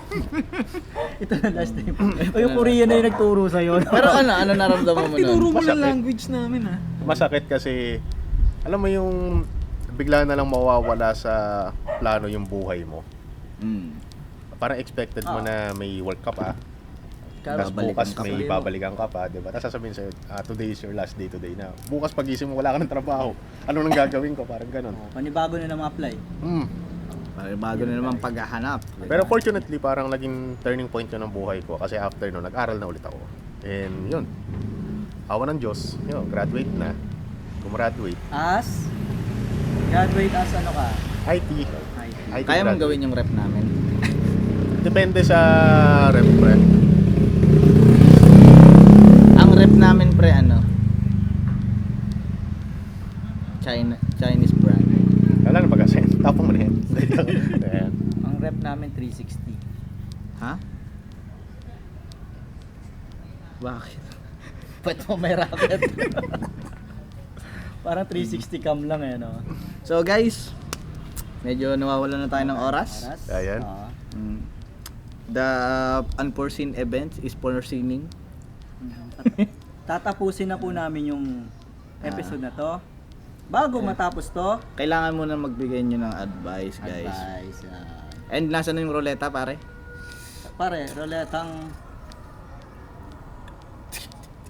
[SPEAKER 2] Ito na last day mo. O yung Korean na yung nagturo sa'yo.
[SPEAKER 4] Pero ano naramdaman mo
[SPEAKER 5] Tinuro
[SPEAKER 4] nun?
[SPEAKER 5] mo
[SPEAKER 3] Masakit.
[SPEAKER 5] ng language namin
[SPEAKER 3] Masakit kasi, alam mo yung bigla na lang mawawala sa plano yung buhay mo. Parang expected mo na may work ka pa. Tapos bukas
[SPEAKER 4] Babalikan ka
[SPEAKER 3] may
[SPEAKER 4] pa.
[SPEAKER 3] babalikan ka pa, di ba? Tapos sasabihin sa'yo, today is your last day today na. Bukas pagising mo, wala ka ng trabaho. Ano nang gagawin ko? Parang ganun.
[SPEAKER 2] Panibago na naman apply.
[SPEAKER 4] Bago na naman paghahanap.
[SPEAKER 3] Pero fortunately, parang naging turning point yun ng buhay ko. Kasi after nun, nag-aral na ulit ako. And yun, awa ng Diyos, yun, graduate na. Gumraduate.
[SPEAKER 2] Graduate as ano ka?
[SPEAKER 3] IT.
[SPEAKER 2] IT.
[SPEAKER 3] IT
[SPEAKER 4] Kaya mong
[SPEAKER 3] graduate.
[SPEAKER 4] gawin yung rep namin.
[SPEAKER 3] Depende sa rep, pre.
[SPEAKER 4] Ang rep namin pre Chinese brand.
[SPEAKER 3] Wala na pag-ascend. Tapong mo na yan. Ayan.
[SPEAKER 2] Ang rep namin 360.
[SPEAKER 4] Ha? Bakit?
[SPEAKER 2] Ba't mo may racket? Parang 360 cam lang no?
[SPEAKER 4] So guys, medyo nawawalan na tayo ng oras.
[SPEAKER 3] Ayan.
[SPEAKER 4] The unforeseen event is foreseeing.
[SPEAKER 2] Tatapusin na po namin yung episode na to. Bago matapos to,
[SPEAKER 4] Kailangan mo na magbigay nyo ng advice, guys.
[SPEAKER 2] advice.
[SPEAKER 4] And nasa na yung ruleta, pare?
[SPEAKER 2] Pare, roletang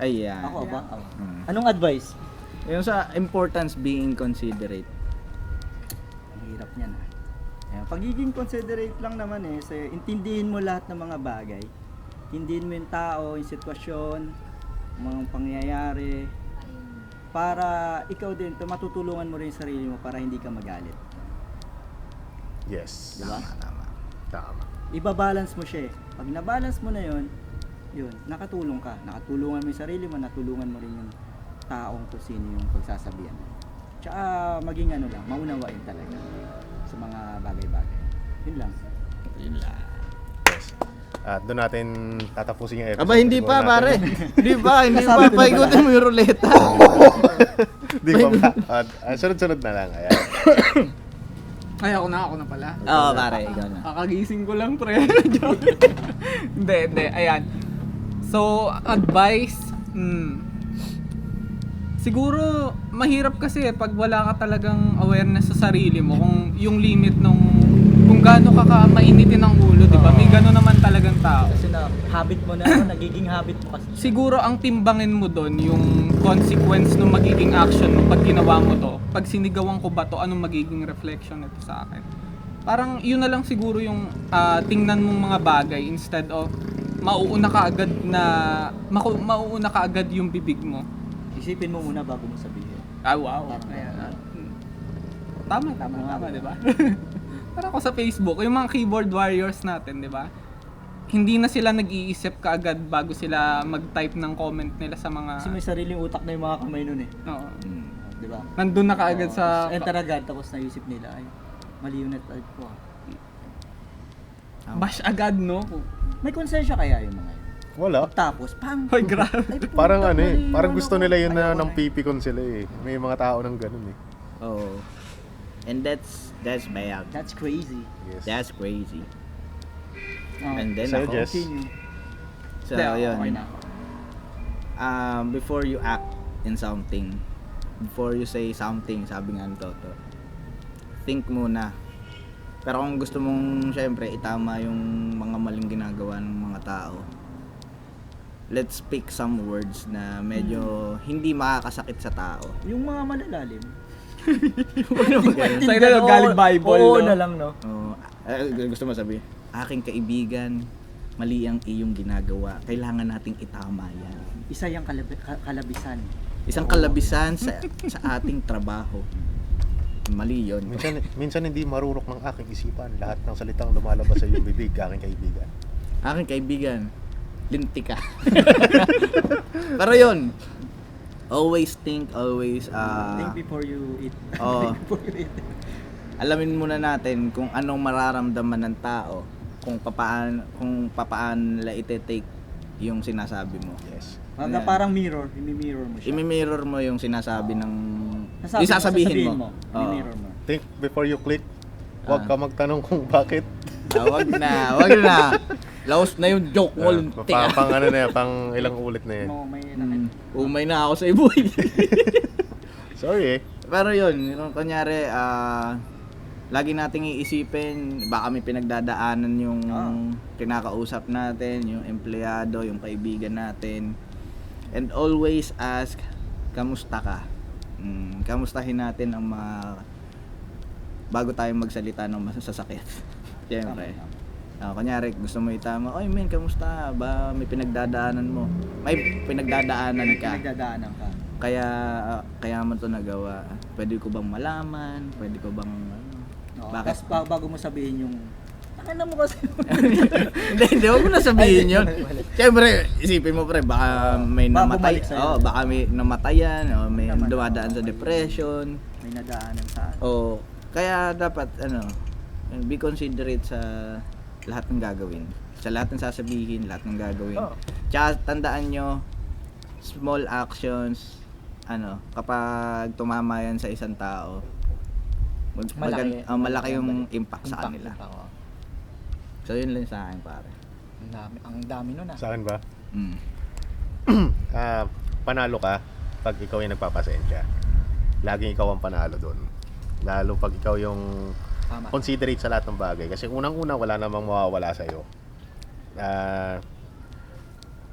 [SPEAKER 4] Ayan.
[SPEAKER 2] ako ba? Anong advice?
[SPEAKER 4] Yung sa importance being considerate.
[SPEAKER 2] Ang hirap niyan Ayan, pagiging considerate lang naman intindihin mo lahat ng mga bagay. Intindihin mo yung tao, yung sitwasyon, mga pangyayari, para ikaw din, matutulungan mo rin yung sarili mo para hindi ka magalit.
[SPEAKER 3] Yes.
[SPEAKER 2] Diba?
[SPEAKER 3] Tama.
[SPEAKER 2] Ibabalance mo siya Pag nabalance mo na yun, nakatulong ka. Nakatulungan mo yung sarili mo, natulungan mo rin yung taong kung sino yung pagsasabihan mo. Tsaka maging maunawain talaga. sa mga bagay-bagay. Yun lang.
[SPEAKER 4] Yun lang.
[SPEAKER 3] Yes. At doon natin tatapusin yung episode.
[SPEAKER 4] Aba, hindi
[SPEAKER 3] Siguro
[SPEAKER 4] pa,
[SPEAKER 3] natin.
[SPEAKER 4] pare. Hindi pa paikutin mo yung ruleta.
[SPEAKER 3] Hindi pa ba? Sunod-sunod na lang. Ayan.
[SPEAKER 5] Ay, ako na pala.
[SPEAKER 4] Oo, pare, ikaw na.
[SPEAKER 5] Kakagising ko lang, pre. Joke. Hindi. Ayan. So, advice, siguro, mahirap kasi pag wala ka talagang awareness sa sarili mo, kung yung limit kung gaano ka mainitin ang ulo, di ba? May gano'n naman talagang tao.
[SPEAKER 2] Kasi na habit mo na, nagiging habit mo kasi.
[SPEAKER 5] Siguro ang timbangin mo doon yung consequence ng magiging action mo pag ginawa mo to. Pag sinigawan ko ba to, anong magiging reflection nito sa akin? Parang yun na lang siguro yung tingnan mong mga bagay instead of mauuna ka agad yung bibig mo.
[SPEAKER 2] Isipin mo muna bago mo sabihin.
[SPEAKER 5] Ah, wow. Ayan. Tama, di ba? Para ako sa Facebook, yung mga keyboard warriors natin, di ba? Hindi na sila nag-iisip kaagad bago sila mag-type ng comment nila sa mga...
[SPEAKER 2] Kasi may sariling utak na yung mga kamay nun eh.
[SPEAKER 5] Oo.
[SPEAKER 2] Di ba?
[SPEAKER 5] Nandun na kaagad sa...
[SPEAKER 2] Enter agad, tapos naisip nila, ay, mali yung net-type ko ah.
[SPEAKER 5] Bash agad, no?
[SPEAKER 2] May konsensya kaya yung mga yun?
[SPEAKER 3] Wala.
[SPEAKER 2] Tapos, pang!
[SPEAKER 5] Hoy, grabe.
[SPEAKER 2] Ay, puta,
[SPEAKER 3] Parang
[SPEAKER 2] mali
[SPEAKER 3] parang
[SPEAKER 2] yung
[SPEAKER 3] gusto
[SPEAKER 2] ano
[SPEAKER 3] nila
[SPEAKER 2] ko.
[SPEAKER 3] yun na
[SPEAKER 2] Ayoko
[SPEAKER 3] ng pipikon sila eh. May mga tao ng ganun eh.
[SPEAKER 4] Oh. And that's bad.
[SPEAKER 2] That's crazy.
[SPEAKER 3] Yes.
[SPEAKER 4] That's crazy.
[SPEAKER 2] Oh,
[SPEAKER 4] And then
[SPEAKER 3] Sa'yo,
[SPEAKER 4] ako,
[SPEAKER 3] Jess?
[SPEAKER 2] continue.
[SPEAKER 4] so
[SPEAKER 5] Hindi,
[SPEAKER 4] yun.
[SPEAKER 2] Okay na.
[SPEAKER 4] Before you act in something, before you say something, sabi nga ni Toto, think muna. Pero kung gusto mong syempre itama yung mga maling ginagawa ng mga tao, let's pick some words na medyo hindi makakasakit sa tao.
[SPEAKER 2] Yung mga malalalim.
[SPEAKER 5] Sa ito, galing Bible,
[SPEAKER 2] Oo
[SPEAKER 5] no?
[SPEAKER 2] na lang, no?
[SPEAKER 4] Gusto mo sabihin, aking kaibigan, mali ang iyong ginagawa. Kailangan nating itama yan.
[SPEAKER 2] Isa yung kalabisan.
[SPEAKER 4] Isang kalabisan sa ating trabaho. Mali yun.
[SPEAKER 3] Minsan hindi marurok ng aking isipan. Lahat ng salitang lumalabas sa iyong bibig, aking kaibigan.
[SPEAKER 4] Aking kaibigan, linti ka. Pero yun, always think, always
[SPEAKER 2] Think before you eat.
[SPEAKER 4] Oo.
[SPEAKER 2] Think before you eat.
[SPEAKER 4] alamin muna natin kung anong mararamdaman ng tao, kung papaano nila ite-take yung sinasabi mo.
[SPEAKER 3] Yes.
[SPEAKER 2] Mga parang mirror, imi-mirror mo siya.
[SPEAKER 4] I-mirror mo yung sinasabi ng
[SPEAKER 2] Sasabihin
[SPEAKER 4] mo. Oo.
[SPEAKER 2] I-mirror mo.
[SPEAKER 3] Think before you click. Huwag ka magtanong kung bakit.
[SPEAKER 4] Wag na. Laos na yung joke mo, linti ka.
[SPEAKER 3] Pang ano na yan, pang ilang ulit na yan.
[SPEAKER 2] May nakita.
[SPEAKER 4] Umay na ako sa iboy.
[SPEAKER 3] Sorry eh.
[SPEAKER 4] Pero yun, kung kunyari, lagi nating iisipin, baka may pinagdadaanan yung kinakausap natin, yung empleyado, yung kaibigan natin. And always ask, kamusta ka? Kamustahin natin ang mga bago tayo magsalita ng masasakit. Siyempre. Kunyari, gusto mo itama, oy men, kamusta? Ba may pinagdadaanan mo? May pinagdadaanan ka.
[SPEAKER 2] Nagdadaanan ka.
[SPEAKER 4] Kaya mo to nagawa. Pwede ko bang malaman? Pwede ko bang
[SPEAKER 2] No,
[SPEAKER 4] bakit?
[SPEAKER 2] tapos bago mo sabihin yung ano mo kasi.
[SPEAKER 4] Hindi, wag mo na sabihin yun. Siyempre, isipin mo pre, baka may
[SPEAKER 2] Baka
[SPEAKER 4] namatay.
[SPEAKER 2] bumalik sa'yo.
[SPEAKER 4] Baka may namatayan, o may
[SPEAKER 2] Naman.
[SPEAKER 4] dumadaan sa depression.
[SPEAKER 2] May nadaanan sa
[SPEAKER 4] O kaya dapat be considerate sa lahat ng gagawin. Sa lahat ng sasabihin, lahat ng gagawin. Tsaka tandaan nyo, small actions, kapag tumama yan sa isang tao, malaki yung impact sa kanila. So yun lang sa akin, pare.
[SPEAKER 2] Ang dami nun ah.
[SPEAKER 3] Sa akin ba?
[SPEAKER 4] Mm.
[SPEAKER 3] Panalo ka pag ikaw yung nagpapasensya. Laging ikaw ang panalo doon. Lalo pag ikaw yung
[SPEAKER 2] Tama.
[SPEAKER 3] considerate sa lahat ng bagay. Kasi unang-una, wala namang mawawala sa'yo.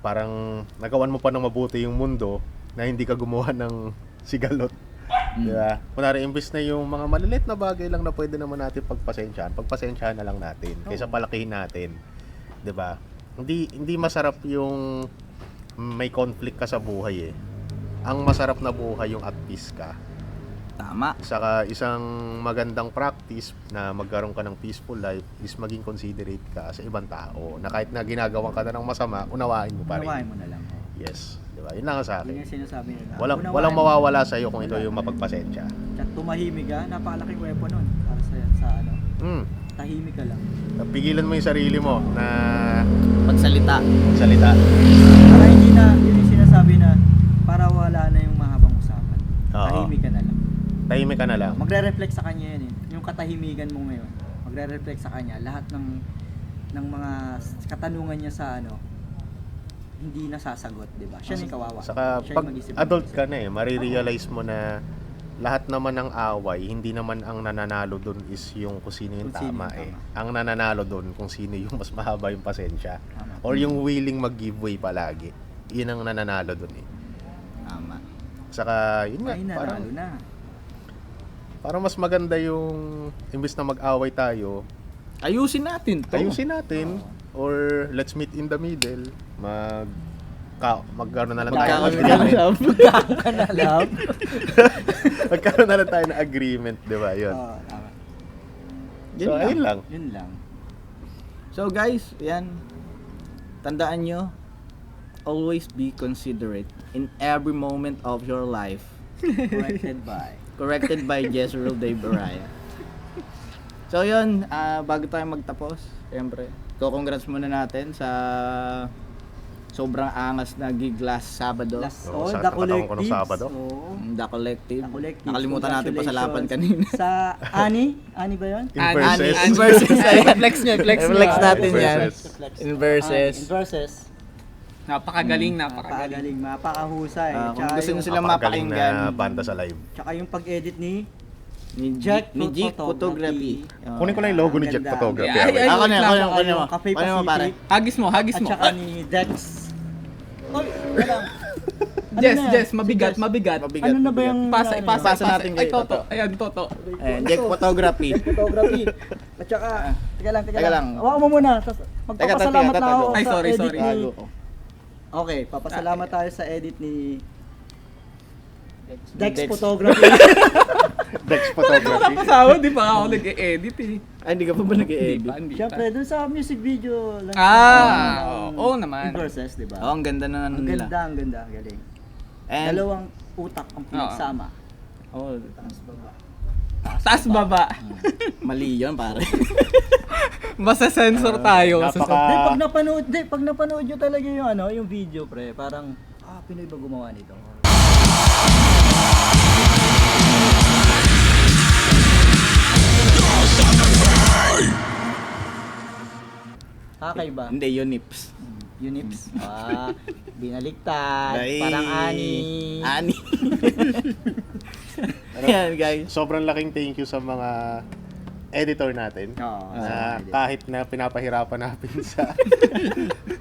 [SPEAKER 3] Parang nagawan mo pa ng mabuti yung mundo na hindi ka gumawa ng sigalot. Diba? Kunwari, imbes na yung mga maliliit na bagay lang na pwede naman natin pagpasensyahan na lang natin kaysa palakihin natin. Diba? Hindi masarap yung may conflict ka sa buhay eh. Ang masarap na buhay yung at peace ka.
[SPEAKER 4] Tama.
[SPEAKER 3] Saka isang magandang practice na magkaroon ka ng peaceful life is maging considerate ka sa ibang tao. Na kahit na ginagawa ka na ng masama, unawain mo pa rin.
[SPEAKER 2] Unawain mo na lang.
[SPEAKER 3] Yes. Diba? Yun lang ang sa
[SPEAKER 2] Yun
[SPEAKER 3] akin.
[SPEAKER 2] yung sinasabi nila.
[SPEAKER 3] Walang
[SPEAKER 2] Unawain mo.
[SPEAKER 3] mawawala sa iyo kung ikaw yung mapagpasensya.
[SPEAKER 2] At tumahimik ka, napakalaking weapon nun para sa ano,
[SPEAKER 3] Mm.
[SPEAKER 2] tahimik ka lang.
[SPEAKER 3] Pigilan mo yung sarili mo na
[SPEAKER 4] Pagsalita.
[SPEAKER 3] salita.
[SPEAKER 2] Para hindi na, yun yung sinasabi na, para wala na yung mahabang usapan.
[SPEAKER 3] Oo.
[SPEAKER 2] Tahimik ka na lang.
[SPEAKER 3] Tahimik ka na lang.
[SPEAKER 2] Magre-reflect sa kanya yan eh. Yung katahimikan mo ngayon, magre-reflect sa kanya. Lahat ng mga katanungan niya sa ano, hindi nasasagot, di ba? Siya yung kawawa.
[SPEAKER 3] Saka
[SPEAKER 2] Siya
[SPEAKER 3] pag
[SPEAKER 2] yung mag-isip.
[SPEAKER 3] adult ka na marirealize mo na lahat naman ng away, hindi naman ang nananalo doon is yung kung sino yung
[SPEAKER 2] Kung sino
[SPEAKER 3] tama
[SPEAKER 2] yung
[SPEAKER 3] eh.
[SPEAKER 2] tama.
[SPEAKER 3] Ang nananalo doon kung sino yung mas mahaba yung pasensya.
[SPEAKER 2] Tama.
[SPEAKER 3] Or yung willing mag-give way palagi. Yun ang nananalo doon eh.
[SPEAKER 4] Tama.
[SPEAKER 3] Saka yun nga,
[SPEAKER 2] Ay,
[SPEAKER 3] parang,
[SPEAKER 2] nanalo na.
[SPEAKER 3] parang mas maganda yung imbis na mag-away tayo,
[SPEAKER 4] Ayusin natin to.
[SPEAKER 3] ayusin natin. Or let's meet in the middle. Magkaroon na lang tayo ng agreement.
[SPEAKER 2] Alam?
[SPEAKER 3] Magkaroon na lang tayo ng agreement, di ba? Yun.
[SPEAKER 2] Oo, tama.
[SPEAKER 4] Yun
[SPEAKER 3] So,
[SPEAKER 4] lang.
[SPEAKER 3] ayun lang.
[SPEAKER 2] Yun lang.
[SPEAKER 4] So guys, yan. Tandaan nyo, always be considerate in every moment of your life. Corrected by Jezreel de Baraya. So yun, bago tayo magtapos, siyempre, congrats muna natin sa sobrang angas na gig last Sabado.
[SPEAKER 3] Oo,
[SPEAKER 2] The
[SPEAKER 3] sa katataon ko ng
[SPEAKER 2] Collectives.
[SPEAKER 3] Sabado.
[SPEAKER 2] Oo.
[SPEAKER 4] The Collective.
[SPEAKER 2] The Collectives.
[SPEAKER 4] Nakalimutan natin pasalapan
[SPEAKER 2] Congratulations.
[SPEAKER 4] kanina.
[SPEAKER 2] Sa Ani? Ani ba yun?
[SPEAKER 3] Inverses.
[SPEAKER 4] Inverses.
[SPEAKER 5] Flex niya, flex niya.
[SPEAKER 4] Flex natin yan.
[SPEAKER 3] Inverses.
[SPEAKER 4] Inverses.
[SPEAKER 2] Inverses.
[SPEAKER 5] Napakagaling, napakagaling.
[SPEAKER 2] Napakagaling, mapakahusay.
[SPEAKER 4] Kung
[SPEAKER 2] Tsaka
[SPEAKER 4] gusto nyo
[SPEAKER 2] yung-
[SPEAKER 4] silang
[SPEAKER 3] Napakagaling na
[SPEAKER 4] mapakinggan,
[SPEAKER 3] banda sa live.
[SPEAKER 2] Tsaka yung pag-edit ni
[SPEAKER 4] ni
[SPEAKER 2] Jack
[SPEAKER 4] Jack Photography.
[SPEAKER 3] Kunin ko lang yung logo ni Jack
[SPEAKER 2] Ganda.
[SPEAKER 3] Photography.
[SPEAKER 5] Ay, ay,
[SPEAKER 4] Ako na,
[SPEAKER 5] wait lang.
[SPEAKER 4] ako na, ako na.
[SPEAKER 2] Yung Cafe
[SPEAKER 4] Ano mo pare?
[SPEAKER 2] Pacific.
[SPEAKER 5] Hagis mo, hagis
[SPEAKER 2] At
[SPEAKER 5] mo.
[SPEAKER 2] saka ni Dex. Oy, wala. Ano
[SPEAKER 5] Jess,
[SPEAKER 2] na yan?
[SPEAKER 5] Jess,
[SPEAKER 2] Si
[SPEAKER 5] mabigat,
[SPEAKER 2] Jess.
[SPEAKER 5] mabigat.
[SPEAKER 4] Mabigat,
[SPEAKER 2] Ano na ba
[SPEAKER 4] mabigat.
[SPEAKER 2] yung...
[SPEAKER 5] Pasa,
[SPEAKER 2] ano,
[SPEAKER 5] ipasa,
[SPEAKER 4] Pasa
[SPEAKER 5] ipasa.
[SPEAKER 4] natin
[SPEAKER 5] Ay,
[SPEAKER 4] kay
[SPEAKER 5] Toto.
[SPEAKER 4] Toto.
[SPEAKER 5] Ayan, Toto.
[SPEAKER 4] Ayan, Jack Photography.
[SPEAKER 2] Photography. At saka, teka lang.
[SPEAKER 4] Teka lang.
[SPEAKER 2] Hawakan mo muna. Tas, magpapasalamat na ako
[SPEAKER 5] Ay,
[SPEAKER 2] sa
[SPEAKER 5] sorry,
[SPEAKER 2] edit
[SPEAKER 5] sorry.
[SPEAKER 2] ni...
[SPEAKER 4] Tago ko.
[SPEAKER 2] Okay, papasalamat tayo sa edit ni...
[SPEAKER 4] Dex.
[SPEAKER 2] Dex Photography.
[SPEAKER 3] Dex Photography.
[SPEAKER 5] Kasama, di pa ako nag-e-edit eh.
[SPEAKER 4] Ay, hindi ka pa ba
[SPEAKER 5] Hindi
[SPEAKER 4] nag-i-edit?
[SPEAKER 5] pa, hindi pa.
[SPEAKER 2] Siyempre, dun sa music video lang.
[SPEAKER 5] Oo naman.
[SPEAKER 2] Inverses, di ba?
[SPEAKER 4] Oo, ang ganda na
[SPEAKER 2] Ang
[SPEAKER 4] nila.
[SPEAKER 2] ganda, ang ganda. Galing.
[SPEAKER 4] And,
[SPEAKER 2] Dalawang utak ang pinagsama.
[SPEAKER 4] oh,
[SPEAKER 2] Taas baba.
[SPEAKER 5] Taas baba.
[SPEAKER 4] mali yun, pare.
[SPEAKER 5] Basta sensor tayo.
[SPEAKER 3] Napaka-
[SPEAKER 2] Pag napanood nyo talaga yung ano, yung video, pre, parang, Pinoy ba gumawa nito? Kakaiba.
[SPEAKER 4] Hindi, yun nips.
[SPEAKER 2] Unips. Binaliktad.
[SPEAKER 4] Ay.
[SPEAKER 2] Parang ani.
[SPEAKER 4] Ani. Ayan, guys.
[SPEAKER 3] Sobrang laking thank you sa mga editor natin.
[SPEAKER 2] Oo.
[SPEAKER 3] Na kahit na pinapahirapan natin sa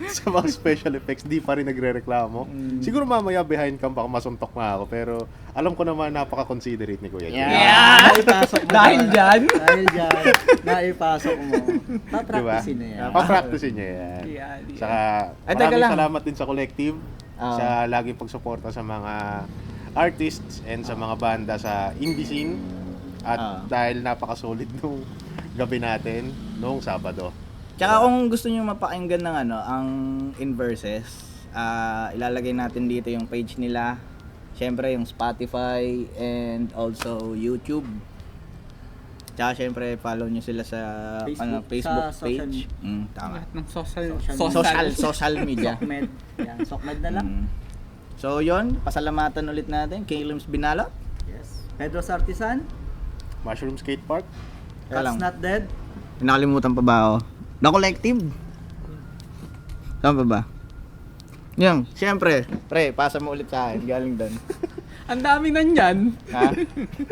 [SPEAKER 3] sa mga special effects, di pa rin nagrereklamo. Siguro mamaya behind cam baka masuntok na ako, pero alam ko naman napaka-considerate ni Kuya Jay.
[SPEAKER 5] Yeah!
[SPEAKER 2] Naipasok mo.
[SPEAKER 5] Dahil dyan.
[SPEAKER 2] Dahil dyan. Naipasok mo. Papracticein na yan.
[SPEAKER 3] Pa-practice niya yan.
[SPEAKER 5] Yeah.
[SPEAKER 3] Saka
[SPEAKER 4] Ay, teka
[SPEAKER 3] maraming
[SPEAKER 4] lang.
[SPEAKER 3] salamat din sa Collective
[SPEAKER 4] Ah.
[SPEAKER 3] sa laging pagsuporta sa mga artists and sa mga banda sa indie scene. At
[SPEAKER 4] Ah.
[SPEAKER 3] dahil napaka-solid nung gabi natin noong Sabado.
[SPEAKER 4] Tsaka kung gusto nyo mapakinggan ng ano, ang Inverses, ilalagay natin dito yung page nila. Siyempre yung Spotify and also YouTube. Tsaka siyempre follow nyo sila sa Facebook
[SPEAKER 2] Sa social
[SPEAKER 4] page. Tama.
[SPEAKER 5] Lahat ng social.
[SPEAKER 4] Social media.
[SPEAKER 2] Sokmed. Yan, Sokmed na lang.
[SPEAKER 4] So yon, pasalamatan ulit natin kay Lims Binalot.
[SPEAKER 2] Yes. Pedro's Artisan.
[SPEAKER 3] Mushroom Skate Park.
[SPEAKER 4] Kaya
[SPEAKER 2] Cats
[SPEAKER 4] lang.
[SPEAKER 2] Not Dead.
[SPEAKER 4] Nakalimutan pa ba ako? The Collective. Saan pa ba? Yan, siyempre, pre, pasa mo ulit sa akin, galing doon.
[SPEAKER 5] Ang dami nandyan.
[SPEAKER 4] Ha?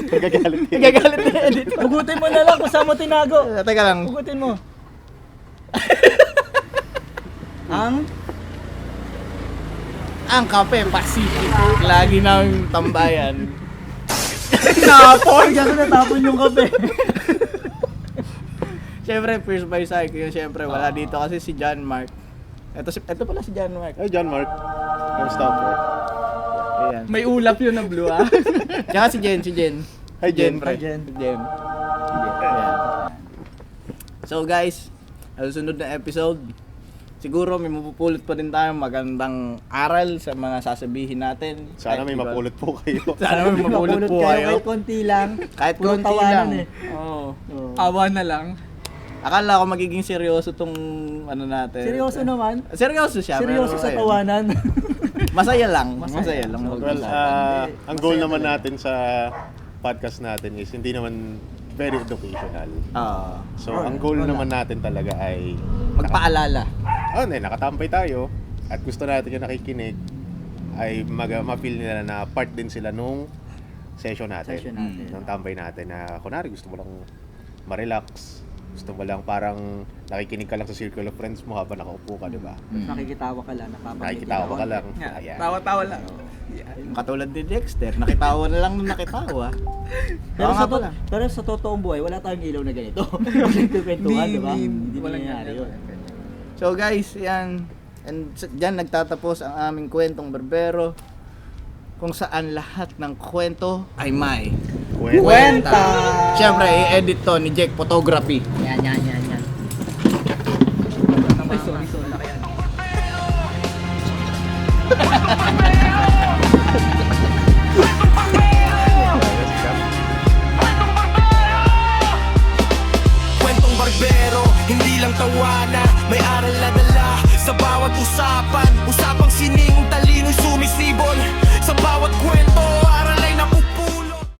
[SPEAKER 3] Nagagalit din.
[SPEAKER 4] Nagagalit na edit.
[SPEAKER 2] Hugutin mo na lang kung saan mo tinago.
[SPEAKER 4] Teka lang.
[SPEAKER 2] Hugutin mo.
[SPEAKER 4] Ang Cafe Pacific. Lagi namin tambayan.
[SPEAKER 2] Tapon! Kaya natapon yung kape.
[SPEAKER 4] Siyempre, first by side yun. Siyempre, wala dito kasi si John Mark. Ito pala si John Mark.
[SPEAKER 3] Ay, John Mark. Yung stopper.
[SPEAKER 4] Ayan.
[SPEAKER 5] May ulap yun na blue ah.
[SPEAKER 4] Tsaka si Jen.
[SPEAKER 3] Hi, Jen.
[SPEAKER 4] Pre.
[SPEAKER 2] Hi, Jen.
[SPEAKER 4] Si Jen. Ayan. So guys, sa susunod na episode, siguro may mapupulot pa din tayong magandang aral sa mga sasabihin natin.
[SPEAKER 3] Sana may
[SPEAKER 4] Kahit iba-
[SPEAKER 3] mapulot po kayo.
[SPEAKER 4] Sana may mapulot po
[SPEAKER 2] kayo
[SPEAKER 4] kayo.
[SPEAKER 2] kahit konti lang.
[SPEAKER 4] Kahit
[SPEAKER 2] Puro
[SPEAKER 4] konti
[SPEAKER 2] tawanan
[SPEAKER 4] lang.
[SPEAKER 2] eh.
[SPEAKER 4] Oo.
[SPEAKER 5] Awa na lang.
[SPEAKER 4] Akala ko magiging seryoso tong ano natin.
[SPEAKER 2] Seryoso naman.
[SPEAKER 4] Seryoso siya.
[SPEAKER 2] Seryoso
[SPEAKER 4] pero
[SPEAKER 2] sa
[SPEAKER 4] ayun.
[SPEAKER 2] tawanan.
[SPEAKER 4] Masaya lang. Masaya lang.
[SPEAKER 3] Well, ang goal naman natin sa podcast natin is hindi naman very educational. So, ang goal naman natin talaga ay
[SPEAKER 4] Magpaalala.
[SPEAKER 3] nakatampay tayo at gusto natin yung nakikinig ay ma-feel nila na part din sila nung session natin. Nung tambay natin na kunwari gusto mo lang ma-relax, gusto mo lang parang nakikinig ka lang sa circle of friends mo habang nakaupo ka, di ba?
[SPEAKER 2] Nakikitawa ka lang.
[SPEAKER 3] Nakikitawa ka lang.
[SPEAKER 5] Yeah,
[SPEAKER 3] Ayan.
[SPEAKER 5] tawa-tawa lang.
[SPEAKER 4] Katulad ni Dexter, nakitawa na lang nung nakitawa.
[SPEAKER 2] Pero
[SPEAKER 4] Oo
[SPEAKER 2] sa,
[SPEAKER 4] nga pala.
[SPEAKER 2] pero sa totoong buhay, wala tayong ilaw na ganito. Nagkukwentuhan, di ba? Hindi
[SPEAKER 5] walang
[SPEAKER 2] nangyayari
[SPEAKER 5] ganyan.
[SPEAKER 2] yun.
[SPEAKER 4] So guys, yan. And dyan nagtatapos ang aming kwentong berbero. Kung saan lahat ng kwento ay may
[SPEAKER 3] Kwenta!
[SPEAKER 4] Siyempre, i-edit to ni Jake Photography.
[SPEAKER 2] Yan.
[SPEAKER 5] Ay, sorry. Kaya
[SPEAKER 7] Kwentong barbero, hindi lang tawanan, may aral na dala sa bawat usapan. Usapang sining, talino'y sumisibol sa bawat kwento.